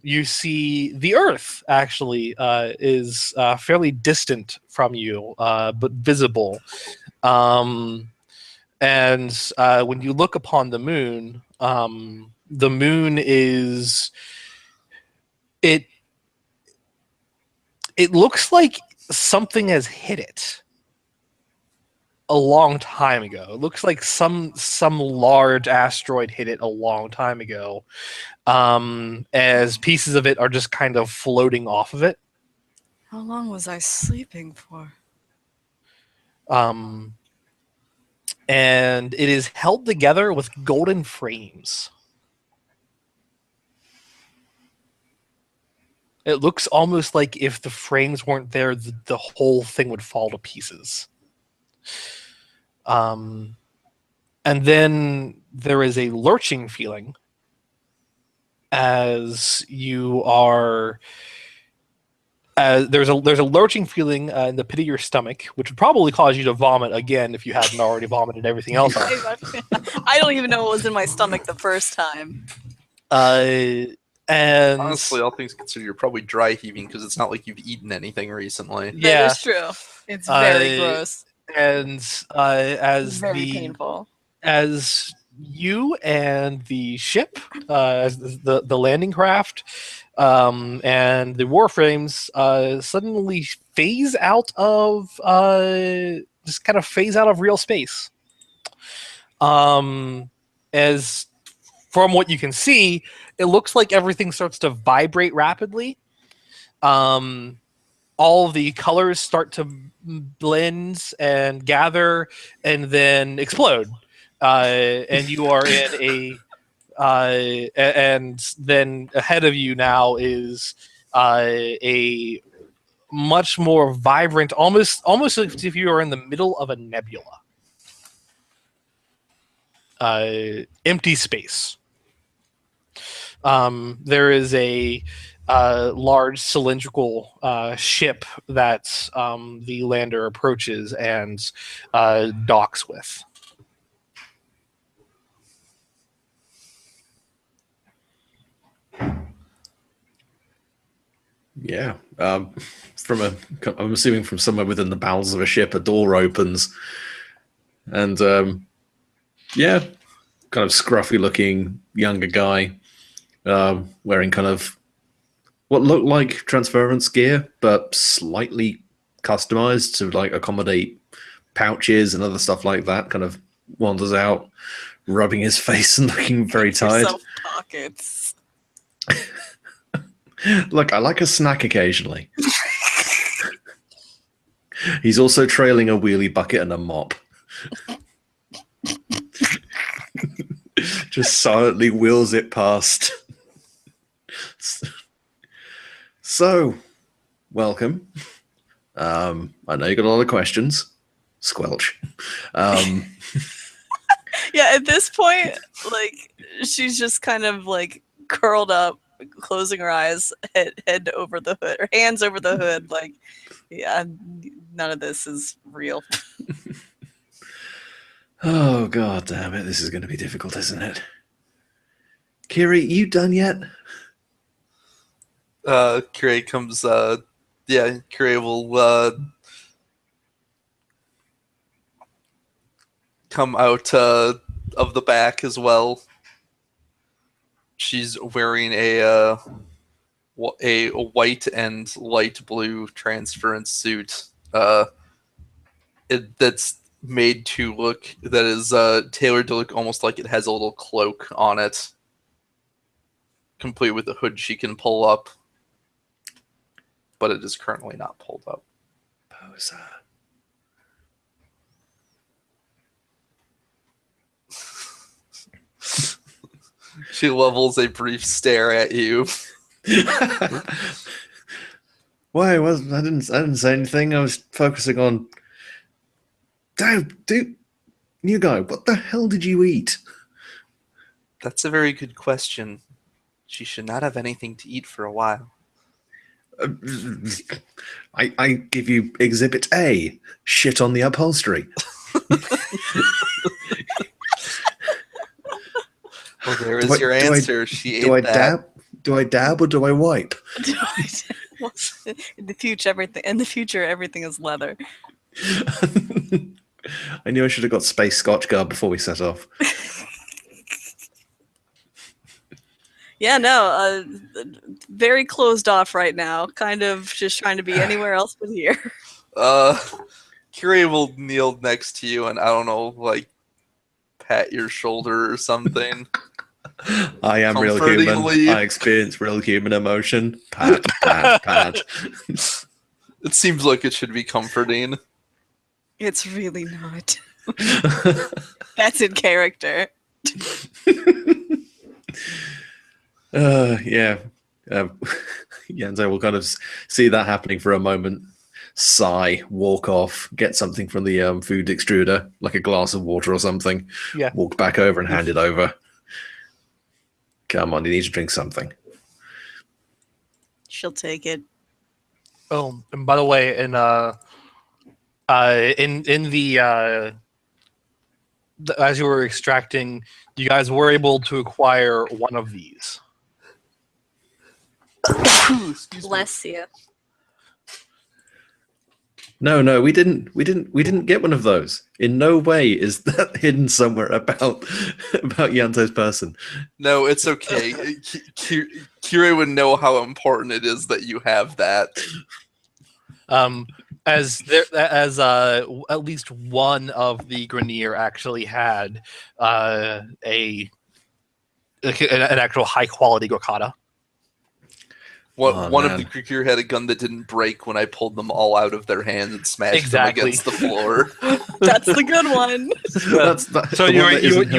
You see the Earth actually is fairly distant from you, but visible. And when you look upon the moon is it looks like something has hit it a long time ago. It looks like some large asteroid hit it a long time ago. As pieces of it are just kind of floating off of it. How long was I sleeping for? And it is held together with golden frames. It looks almost like if the frames weren't there, the whole thing would fall to pieces. And then there is a lurching feeling as you are there's a lurching feeling in the pit of your stomach, which would probably cause you to vomit again if you hadn't already vomited everything else out. I don't even know what was in my stomach the first time. And Honestly, all things considered, you're probably dry heaving because it's not like you've eaten anything recently. yeah, That is true. It's very gross. And It's very painful. As you and the ship, as the landing craft, and the warframes suddenly phase out of just kind of phase out of real space. As from what you can see, it looks like everything starts to vibrate rapidly. All the colors start to blend and gather and then explode. And you are in and then ahead of you now is a much more vibrant, almost as if you are in the middle of a nebula. Empty space. There is a large cylindrical ship that the lander approaches and docks with. Yeah. I'm assuming from somewhere within the bowels of a ship, a door opens, and yeah, kind of scruffy-looking younger guy, wearing kind of what looked like transference gear, but slightly customized to like accommodate pouches and other stuff like that. Kind of wanders out, rubbing his face and looking very tired. Yourself pockets. Look, I like a snack occasionally. He's also trailing a wheelie bucket and a mop. Just silently wheels it past. So, welcome. I know you got a lot of questions. Squelch. Yeah, at this point, like, she's just kind of like curled up, closing her eyes, head over the hood, or hands over the hood, like, yeah, none of this is real. Oh, god damn it. This is going to be difficult, isn't it? Kiri, you done yet? Kiri comes, Kiri will come out of the back as well. She's wearing a white and light blue transference suit, that's made to look, that is tailored to look almost like it has a little cloak on it, complete with a hood she can pull up, but it is currently not pulled up. Poser. She levels a brief stare at you. Why? I didn't say anything. I was focusing on. Damn, dude, new guy. What the hell did you eat? That's a very good question. She should not have anything to eat for a while. I give you Exhibit A. Shit on the upholstery. Well, there is your answer. She ate Do I that. dab? Do I dab or do I wipe? In the future, everything is leather. I knew I should have got Space Scotch Guard before we set off. Yeah, no, very closed off right now. Kind of just trying to be anywhere else but here. Curie will kneel next to you and, I don't know, like, pat your shoulder or something. I am real human. Comfortingly. I experience real human emotion. Pat, pat, pat. It seems like it should be comforting. It's really not. That's in character. Yeah. Yanzo will kind of see that happening for a moment, sigh, walk off, get something from the food extruder, like a glass of water or something. Yeah. Walk back over and hand it over. Come on, you need to drink something. She'll take it. Oh, and by the way, in the as you were extracting, you guys were able to acquire one of these. Bless you. No, we didn't get one of those. In no way is that hidden somewhere about Yanto's person. No, it's okay. Curie would know how important it is that you have that. As at least one of the Grenier actually had an actual high quality Gokata. One of man. the Curie had a gun that didn't break when I pulled them all out of their hands and smashed them against the floor. That's the good one. So you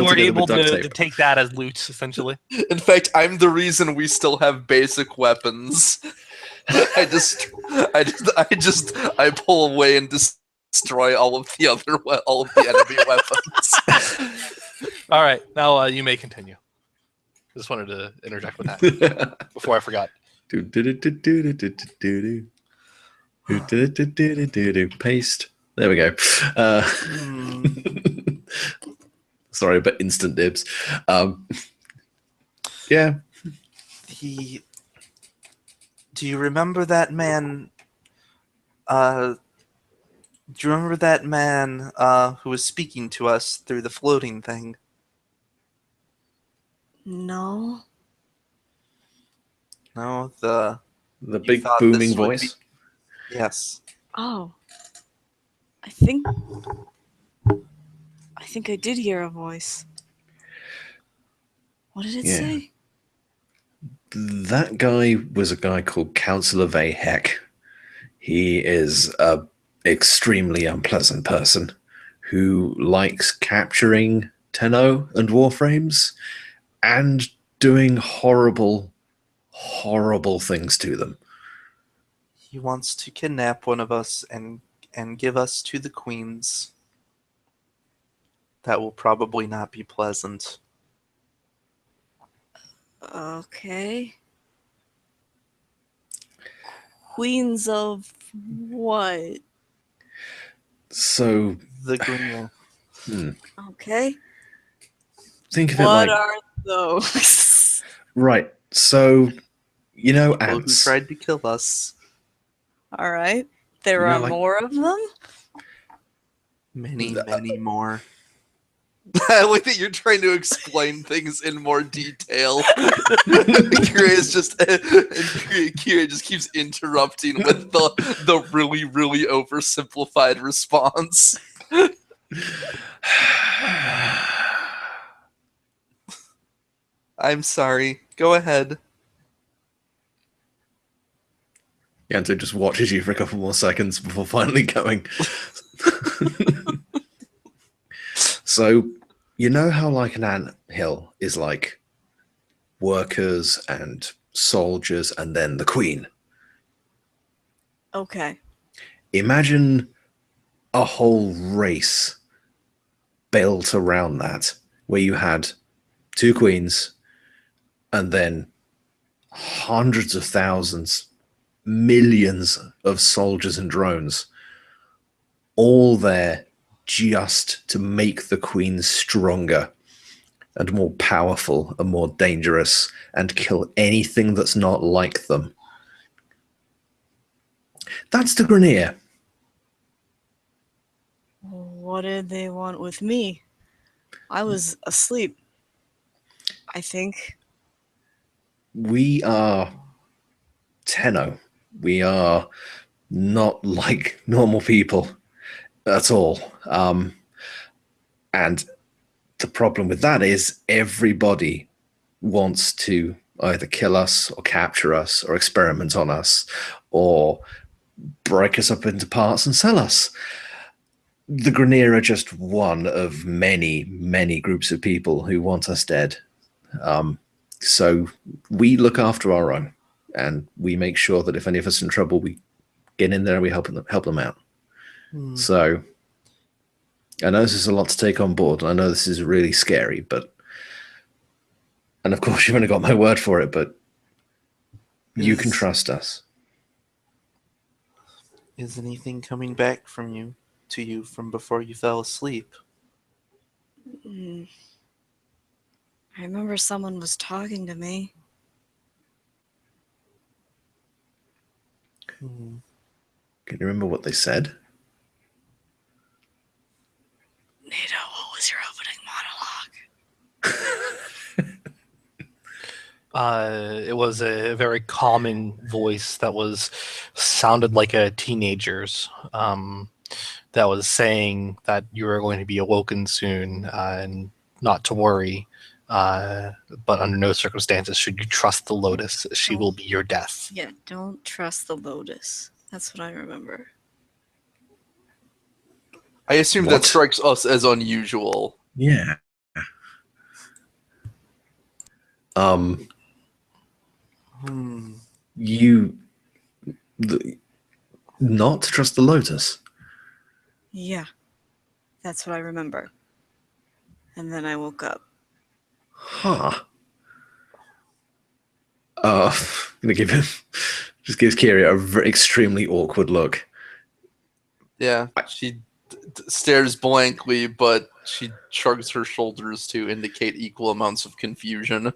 were able to take that as loot, essentially. In fact, I'm the reason we still have basic weapons. I pull away and destroy all of the enemy weapons. All right, now you may continue. Just wanted to interject with that before I forgot. Paste. There we go. Sorry, but instant dibs. Yeah. Do you remember that man? Do you remember that man who was speaking to us through the floating thing? No. No, the big thought booming this would voice. Yes. Oh. I think I did hear a voice. What did it say? That guy was a guy called Councillor Vayhek. He is a extremely unpleasant person who likes capturing Tenno and Warframes and doing horrible things to them. He wants to kidnap one of us and give us to the queens. That will probably not be pleasant. Okay. Queens of what? So The Grenier. Okay. Think of it What like are those? right. So you know People who ants. tried to kill us. All right. There You know, are like- more of them? Many more. I like that you're trying to explain things in more detail. Curious just keeps interrupting with the really, really oversimplified response. I'm sorry. Go ahead. Yanto just watches you for a couple more seconds before finally going. So, you know how like an anthill is like workers and soldiers and then the queen? Okay. Imagine a whole race built around that, where you had 2 queens and then hundreds of thousands, millions of soldiers and drones, all there just to make the queens stronger and more powerful and more dangerous and kill anything that's not like them. That's the Grenier. What did they want with me? I was asleep, I think. We are Tenno. We are not like normal people at all. And the problem with that is everybody wants to either kill us or capture us or experiment on us or break us up into parts and sell us. The Grenier are just one of many, many groups of people who want us dead. So we look after our own, and we make sure that if any of us are in trouble, we get in there and we help them out. So I know this is a lot to take on board, and I know this is really scary, and of course you've only got my word for it, but you can trust us. Is anything coming back to you from before you fell asleep? I remember someone was talking to me. Can you remember what they said? Nato, what was your opening monologue? It was a very calming voice that sounded like a teenager's. That was saying that you were going to be awoken soon, and not to worry. But under no circumstances should you trust the Lotus. She will be your death. Yeah, don't trust the Lotus. That's what I remember. I assume What? that strikes us as unusual. Yeah. Not trust the Lotus. Yeah, that's what I remember. And then I woke up. Huh. I'm gonna give him. Just gives Kiri a extremely awkward look. Yeah, she stares blankly, but she shrugs her shoulders to indicate equal amounts of confusion.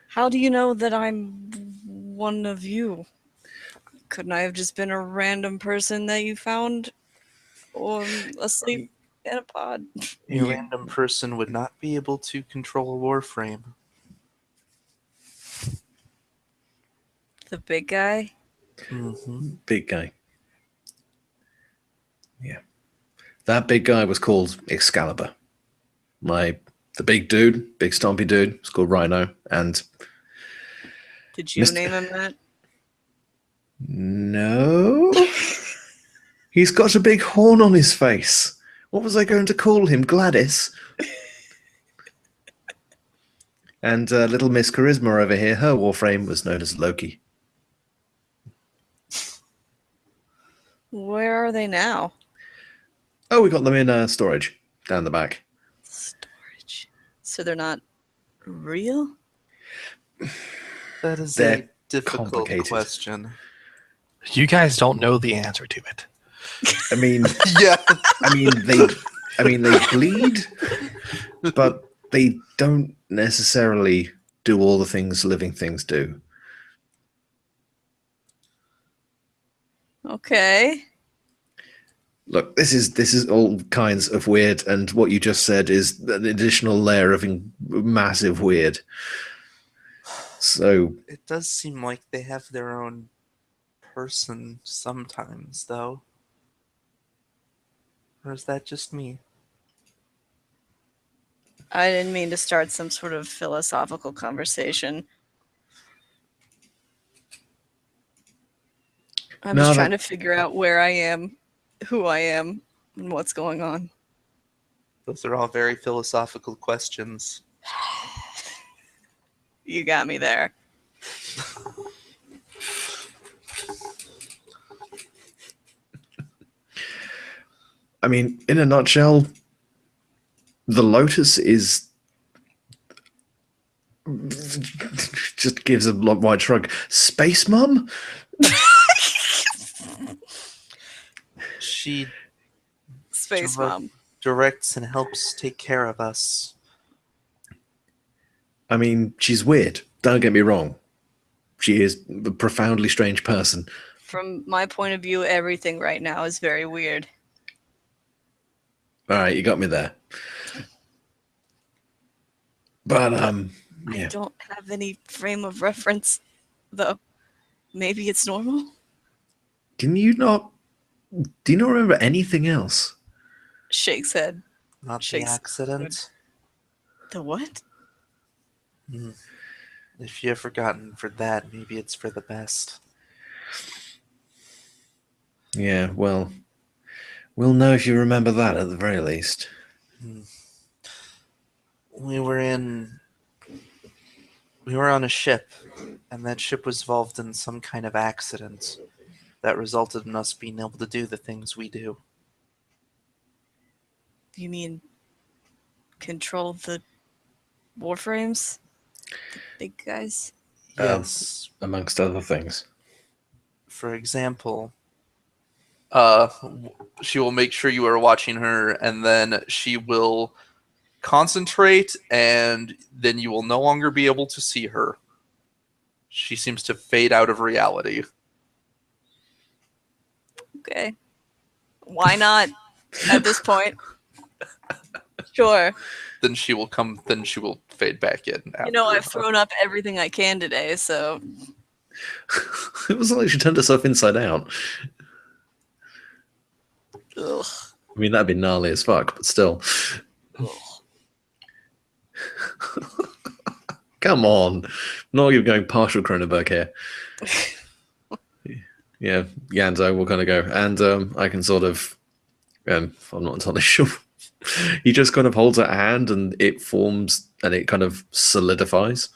How do you know that I'm one of you? Couldn't I have just been a random person that you found asleep in a pod? A random person would not be able to control a Warframe. The big guy? Big guy. Yeah. That big guy was called Excalibur. The big dude, big stompy dude, was called Rhino. And Did you name him that? no. He's got a big horn on his face. What was I going to call him? Gladys? And little Miss Charisma over here, her Warframe was known as Loki. Where are they now? Oh, we got them in storage down the back. Storage. So they're not real? That is They're a difficult complicated. question. You guys don't know the answer to it. I mean, Yeah. they bleed, but they don't necessarily do all the things living things do. Okay. Look, this is all kinds of weird, and what you just said is an additional layer of massive weird. So It does seem like they have their own person sometimes, though. Or is that just me? I didn't mean to start some sort of philosophical conversation. I'm No, just that- trying to figure out where I am, who I am, and what's going on. Those are all very philosophical questions. You got me there. I mean, in a nutshell, the Lotus is just gives a wide shrug. Space Mum? She Space Direct- Mom. directs and helps take care of us. I mean, she's weird. Don't get me wrong. She is a profoundly strange person. From my point of view, everything right now is very weird. All right, you got me there. But I yeah. don't have any frame of reference, though. Maybe it's normal? Do you not remember anything else? Not Shakes head. the Shakes- accident. The what? If you've forgotten for that, maybe it's for the best. Yeah, well, we'll know if you remember that at the very least. We were on a ship, and that ship was involved in some kind of accident that resulted in us being able to do the things we do. You mean control the Warframes? The big guys? Yes. Amongst other things. For example, she will make sure you are watching her, and then she will concentrate, and then you will no longer be able to see her. She seems to fade out of reality. Okay. Why not at this point? Sure. Then she will fade back in. You know, after. I've thrown up everything I can today, so It wasn't like she turned herself inside out. ugh. I mean, that'd be gnarly as fuck, but still. Ugh. Come on. Not even going partial Cronenberg here. Yeah, Yanzo will kind of go. And I can sort of, I'm not entirely sure. He just kind of holds her hand and it forms and it kind of solidifies.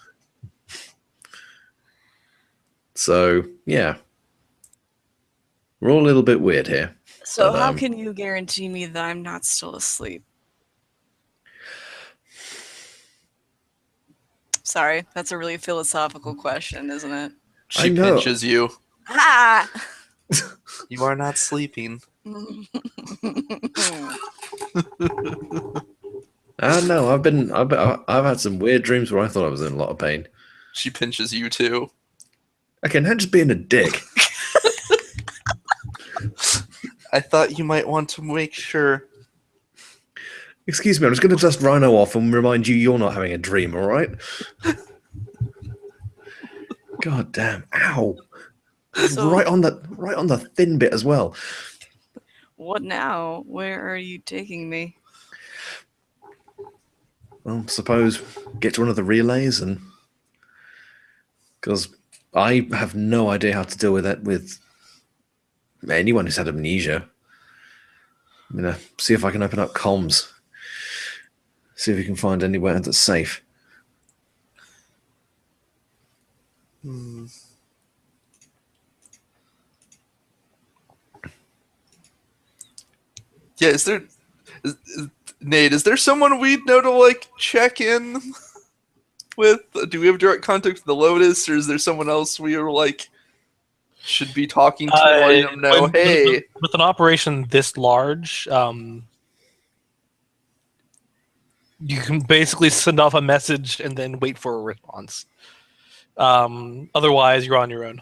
So, yeah. We're all a little bit weird here. So But, how can you guarantee me that I'm not still asleep? Sorry, that's a really philosophical question, isn't it? She I know. pinches you. Ah! You are not sleeping. No, I've had some weird dreams where I thought I was in a lot of pain. She pinches you too. Okay, not just being a dick. I thought you might want to make sure. Excuse me, I'm just going to dust Rhino off and remind you you're not having a dream, all right? God damn! Ow! So- right on the thin bit as well. What now? Where are you taking me? Well, suppose get to one of the relays and because I have no idea how to deal with that with anyone who's had amnesia. I'm gonna see if I can open up comms. See if we can find anywhere that's safe. Yeah, Nate, is there someone we'd know to like check in with? Do we have direct contact with the Lotus, or is there someone else we are like should be talking to, letting them know, hey, with an operation this large, you can basically send off a message and then wait for a response. Otherwise, you're on your own.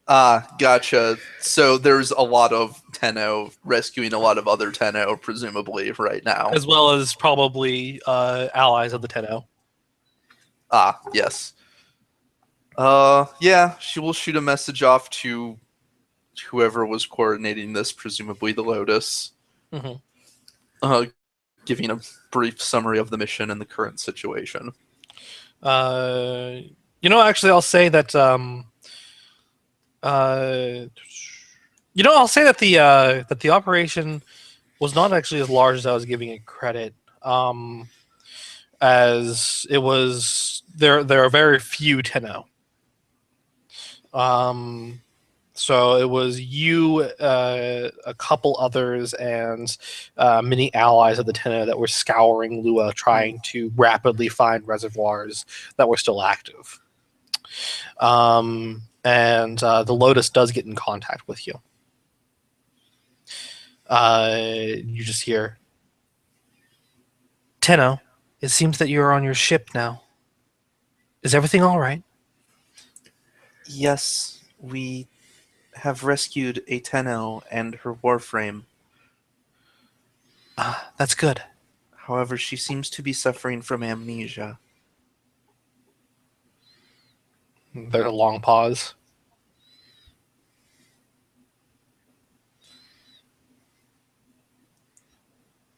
Ah, gotcha. So there's a lot of Tenno rescuing a lot of other Tenno, presumably, right now. as well as probably allies of the Tenno. Ah, yes. Yeah, she will shoot a message off to whoever was coordinating this, presumably the Lotus, Mhm. uh, giving a brief summary of the mission and the current situation. Actually, I'll say that. Uh, I'll say that the operation was not actually as large as I was giving it credit. As it was, there are very few Tenno. So it was you, a couple others, and many allies of the Tenno that were scouring Lua, trying to rapidly find reservoirs that were still active. And the Lotus does get in contact with you. You just hear, Tenno, it seems that you're on your ship now. Is everything all right? Yes, we have rescued a Tenno and her Warframe. That's good. However, she seems to be suffering from amnesia. There's a long pause.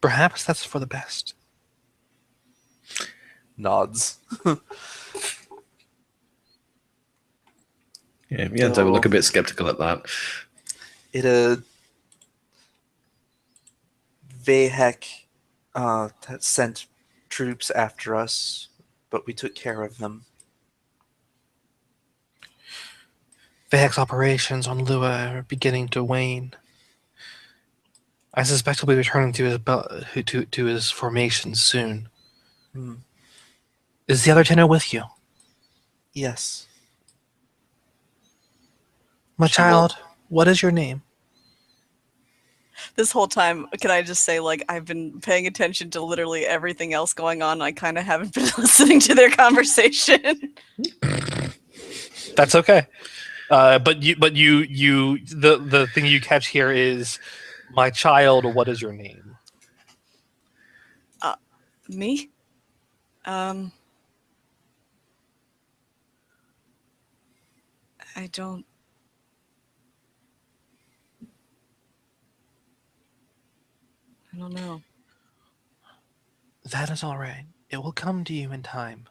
Perhaps that's for the best. Nods. Yeah, Yanto will look a bit skeptical at that. Vahek sent troops after us, but we took care of them. Vahek's operations on Lua are beginning to wane. I suspect he'll be returning to his formation soon. Hmm. Is the other Tenno with you? Yes. My She will- child, what is your name? This whole time, can I just say, like, I've been paying attention to literally everything else going on. I kind of haven't been listening to their conversation. That's okay. But the thing you catch here is, my child, what is your name? Me? I don't. I don't know. That is all right. It will come to you in time.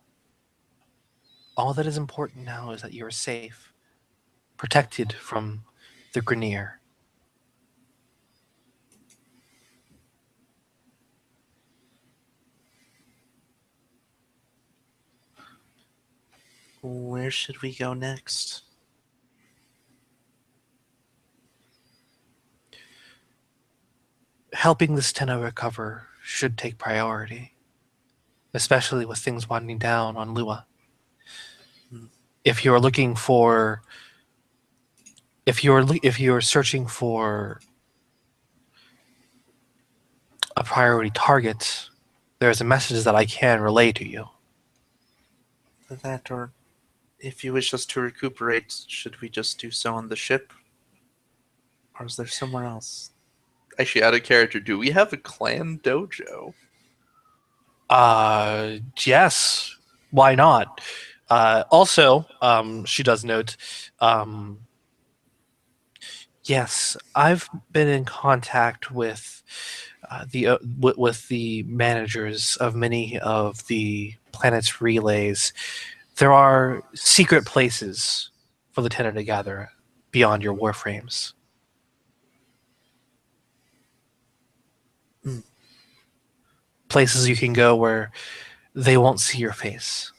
All that is important now is that you are safe, protected from the Grineer. Where should we go next? Helping this Tenno recover should take priority, especially with things winding down on Lua. If you're looking for, if you're searching for a priority target, there's a message that I can relay to you. That, or if you wish us to recuperate, should we just do so on the ship? Or is there somewhere else? Actually, out of character, do we have a clan dojo? Yes. Why not? Also, she does note, yes, I've been in contact with with the managers of many of the planet's relays. There are secret places for the Tenno to gather beyond your warframes. Hmm. Places you can go where they won't see your face.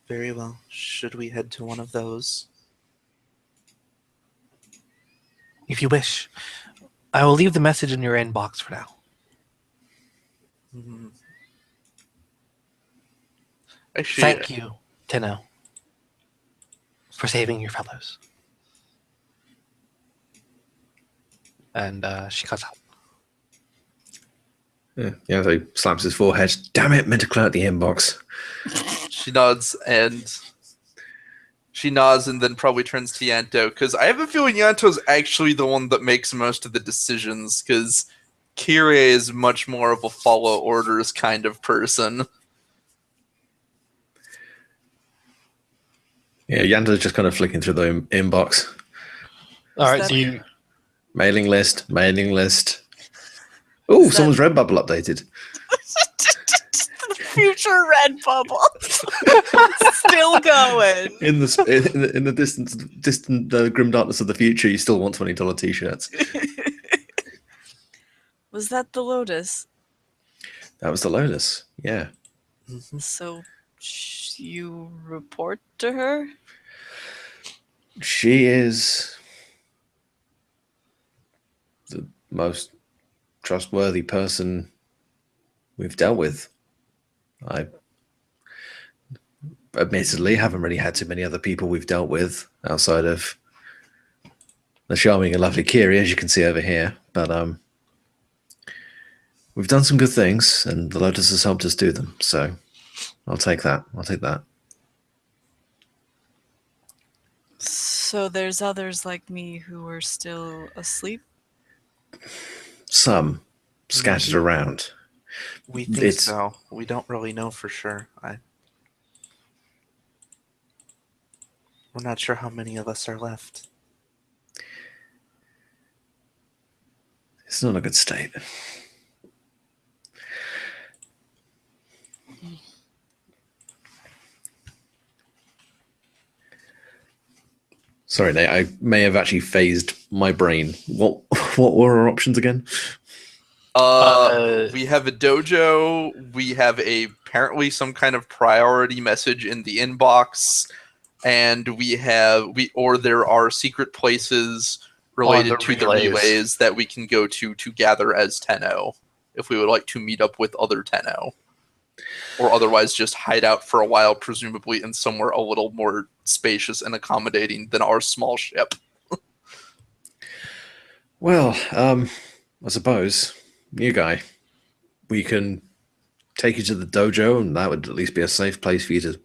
Very well. Should we head to one of those? If you wish, I will leave the message in your inbox for now. Hmm. Actually, Thank you, Tenno, for saving your fellows. And she cuts out. Yeah, so he slaps his forehead. Damn it, meant to clear out the inbox. She nods and then probably turns to Yanto, because I have a feeling Yanto's actually the one that makes most of the decisions, because Kirei is much more of a follow orders kind of person. Yeah, Yanto's just kind of flicking through the inbox. All right, that- so you Mailing list. Oh, Is someone's Redbubble updated. Future red bubble. Still going. In the distant grim darkness of the future, you still want $20 t-shirts. Was that the Lotus? That was the Lotus. Yeah. So you report to her? She is the most trustworthy person we've dealt with. I admittedly haven't really had too many other people we've dealt with outside of the charming and lovely Kiri, as you can see over here. But we've done some good things, and the Lotus has helped us do them. So I'll take that. So there's others like me who are still asleep? Some scattered around. We think It's- so. We don't really know for sure. We're not sure how many of us are left. It's not a good state. Sorry, Nate. I may have actually phased my brain. What were our options again? We have a dojo. We have apparently some kind of priority message in the inbox, and there are secret places related to the relays that we can go to gather as Tenno if we would like to meet up with other Tenno, or otherwise just hide out for a while, presumably in somewhere a little more spacious and accommodating than our small ship. Well, I suppose, you guy, we can take you to the dojo, and that would at least be a safe place for you to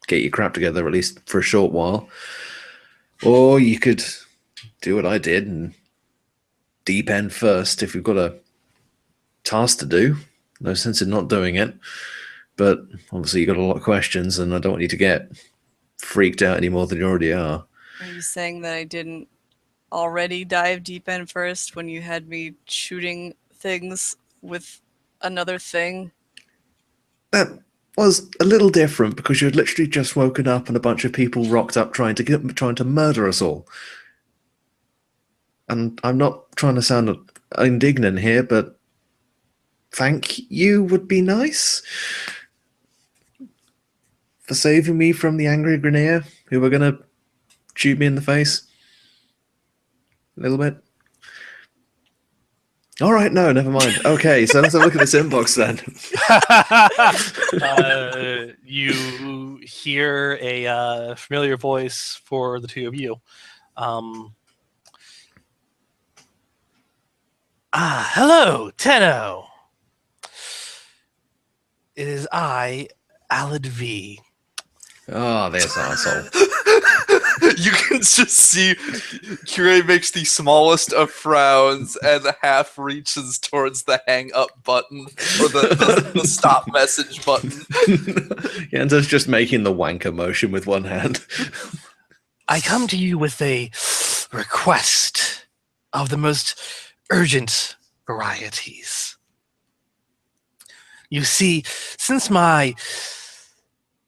get your crap together, at least for a short while. Or you could do what I did and deep end first if you've got a task to do. No sense in not doing it. But obviously you've got a lot of questions, and I don't want you to get freaked out any more than you already are. Are you saying that I didn't already dive deep end first when you had me shooting things with another thing? That was a little different because you had literally just woken up and a bunch of people rocked up trying to murder us all. And I'm not trying to sound indignant here, but thank you would be nice for saving me from the angry Grineer who were going to shoot me in the face. A little bit. All right, no, never mind. Okay, so let's have a look at this inbox then. You hear a familiar voice for the two of you. Hello, Tenno. It is I, Alad V. Oh, there's arsehole. You can just see Kirei makes the smallest of frowns and half reaches towards the hang up button or the stop message button. Yanto's just making the wanker motion with one hand. I come to you with a request of the most urgent varieties. You see, since my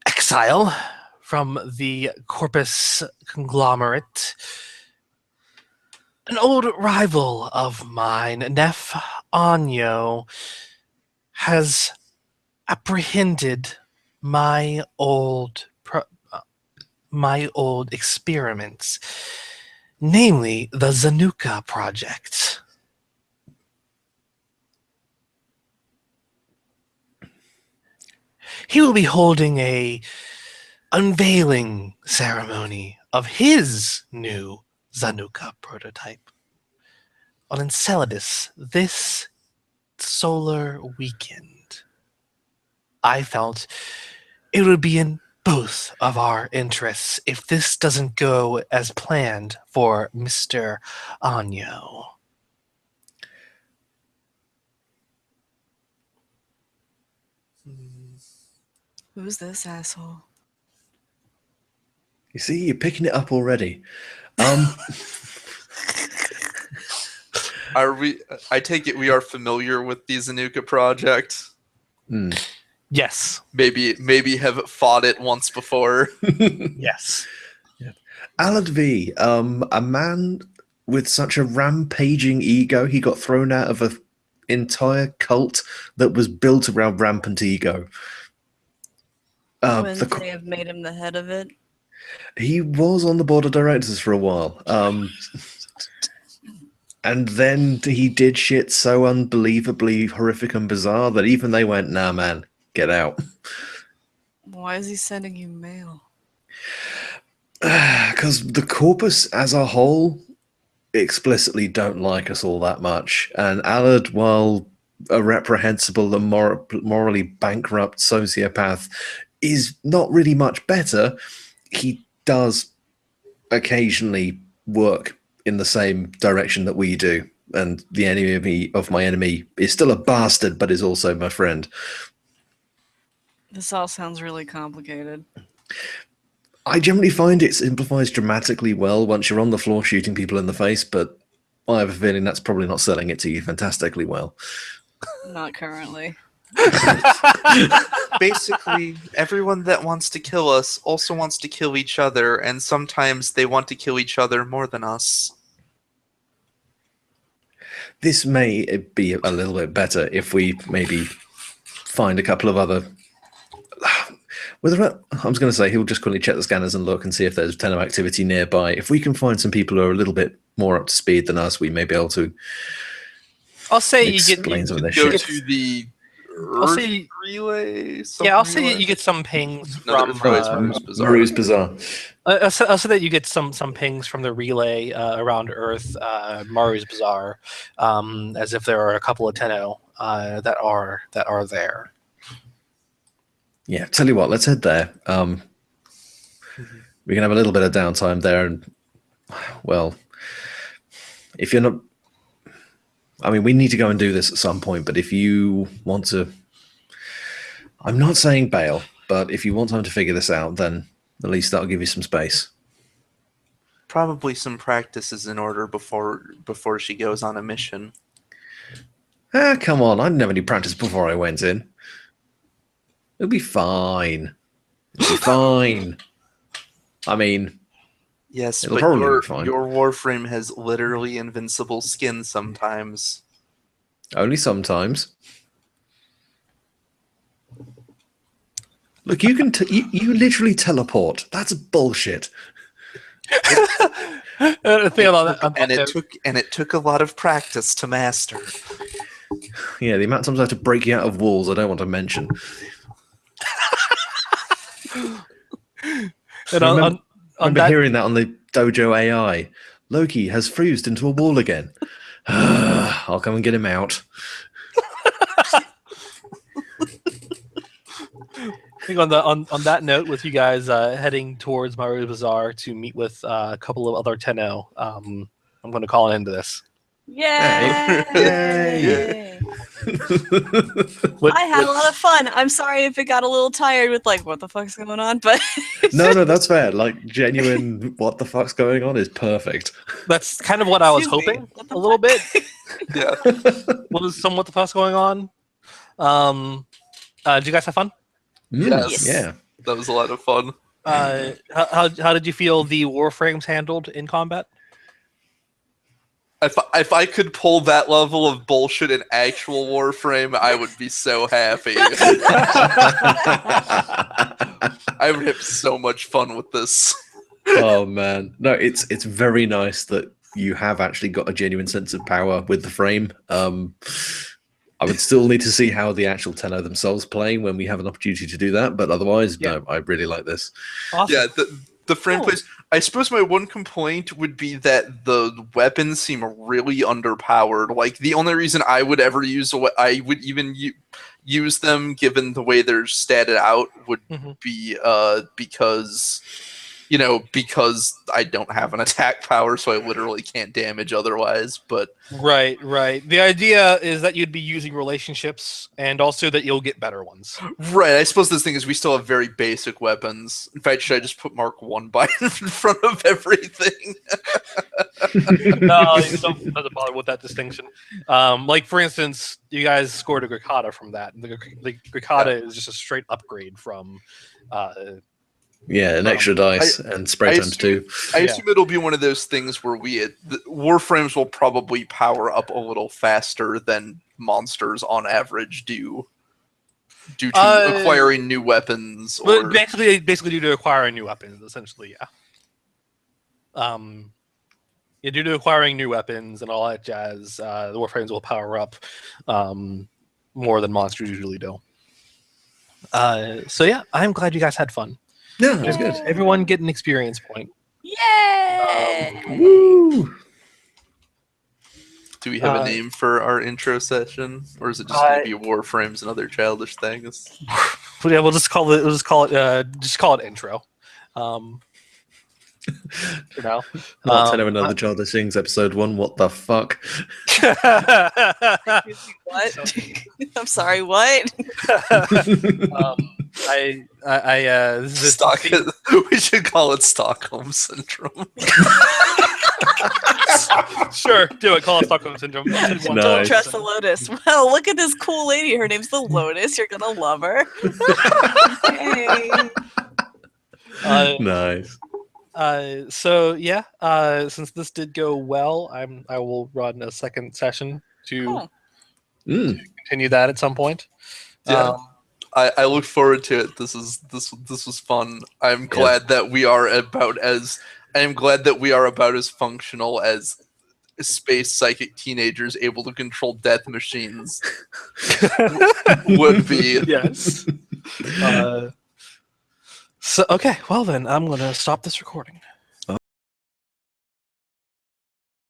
exile from the Corpus conglomerate, an old rival of mine, Nef Anyo, has apprehended my old experiments, namely the Zanuka project. He will be holding a unveiling ceremony of his new Zanuka prototype on Enceladus this solar weekend. I felt it would be in both of our interests if this doesn't go as planned for Mr. Anyo. Who's this asshole? You see, you're picking it up already. Are we? I take it we are familiar with the Zanuka project. Yes. Maybe have fought it once before. Yes. Alad V, a man with such a rampaging ego, he got thrown out of an entire cult that was built around rampant ego. Wouldn't they have made him the head of it? He was on the board of directors for a while. And then he did shit so unbelievably horrific and bizarre that even they went, nah, man, get out. Why is he sending you mail? Because the corpus as a whole explicitly don't like us all that much. And Allard, while a reprehensible and morally bankrupt sociopath, is not really much better. He does occasionally work in the same direction that we do. And the enemy of my enemy is still a bastard, but is also my friend. This all sounds really complicated. I generally find it simplifies dramatically well once you're on the floor shooting people in the face, but I have a feeling that's probably not selling it to you fantastically well. Not currently. Basically, everyone that wants to kill us also wants to kill each other, and sometimes they want to kill each other more than us. This may be a little bit better if we maybe find a couple of other... I was going to say he'll just quickly check the scanners and look and see if there's Tenno activity nearby. If we can find some people who are a little bit more up to speed than us, we may be able to I'll say explain some of this Go shit. to the I'll say relay. I'll say you get some pings No, from Maru's Bazaar. Maru's Bazaar. I'll say that you get some pings from the relay around Earth, Maru's Bazaar, as if there are a couple of Tenno that are there. Yeah, tell you what, let's head there. We can have a little bit of downtime there, and well, if you're not, I mean, we need to go and do this at some point. But if you want to, I'm not saying bail, but if you want time to figure this out, then at least that'll give you some space. Probably some practice is in order before she goes on a mission. Ah, come on, I didn't have any practice before I went in. It'll be fine. It'll be fine. I mean, Yes, it'll but probably be fine. your Warframe has literally invincible skin sometimes. Only sometimes. Look, you can you literally teleport. That's bullshit. Think about that. And it took a lot of practice to master. Yeah, the amount of times I have to break you out of walls, I don't want to mention. And I remember that, hearing that on the Dojo AI. Loki has fused into a wall again. I'll come and get him out. I think on that note, with you guys heading towards Maru's Bazaar to meet with a couple of other Tenno, I'm going to call an end to this. Yay! Yay! I had a lot of fun. I'm sorry if it got a little tired with like what the fuck's going on, but No, that's fair. Like genuine, what the fuck's going on is perfect. That's kind of what I was Excuse me, hoping what the a little bit. Yeah. Was some what the fuck's going on? Did you guys have fun? Yes. Yeah. That was a lot of fun. How did you feel the Warframes handled in combat? If I could pull that level of bullshit in actual Warframe, I would be so happy. I would have so much fun with this. Oh man, no, it's very nice that you have actually got a genuine sense of power with the frame. I would still need to see how the actual Tenno themselves play when we have an opportunity to do that, but otherwise, Yeah. no, I really like this. Awesome. Yeah, The frame Cool. plays. I suppose my one complaint would be that the weapons seem really underpowered. Like the only reason I would ever I would even use them, given the way they're statted out, would Mhm. be because because I don't have an attack power, so I literally can't damage otherwise. But Right. The idea is that you'd be using relationships, and also that you'll get better ones. right, I suppose this thing is we still have very basic weapons. In fact, should I just put Mark 1 by in front of everything? No, you don't doesn't bother with that distinction. Like for instance, you guys scored a Grikata from that. The Grikata is just a straight upgrade from. Yeah, an extra dice and spray times 2. I assume it'll be one of those things where the Warframes will probably power up a little faster than monsters on average do, due to acquiring new weapons. Or But basically due to acquiring new weapons, essentially, yeah. Yeah, due to acquiring new weapons and all that jazz, the Warframes will power up more than monsters usually do. So yeah, I'm glad you guys had fun. Yeah, that's good. Everyone get an experience point. Yay! Woo! do we have a name for our intro session, or is it just going to be Warframes and other childish things? Yeah, we'll just call it intro. For now. Not Tenno Another Childish Things, episode 1. What the fuck? What? I'm sorry, what? This is We should call it Stockholm Syndrome. Sure, do it. Call it Stockholm Syndrome. Don't Nice. trust the Lotus. Well, look at this cool lady. Her name's the Lotus. You're gonna love her. Hey. Nice. So yeah, since this did go well, I will run a second session to Cool. continue that at some point. Yeah. I look forward to it. This was fun. I'm glad that we are about as functional as space psychic teenagers able to control death machines would be. Yes. So okay, well then I'm gonna stop this recording.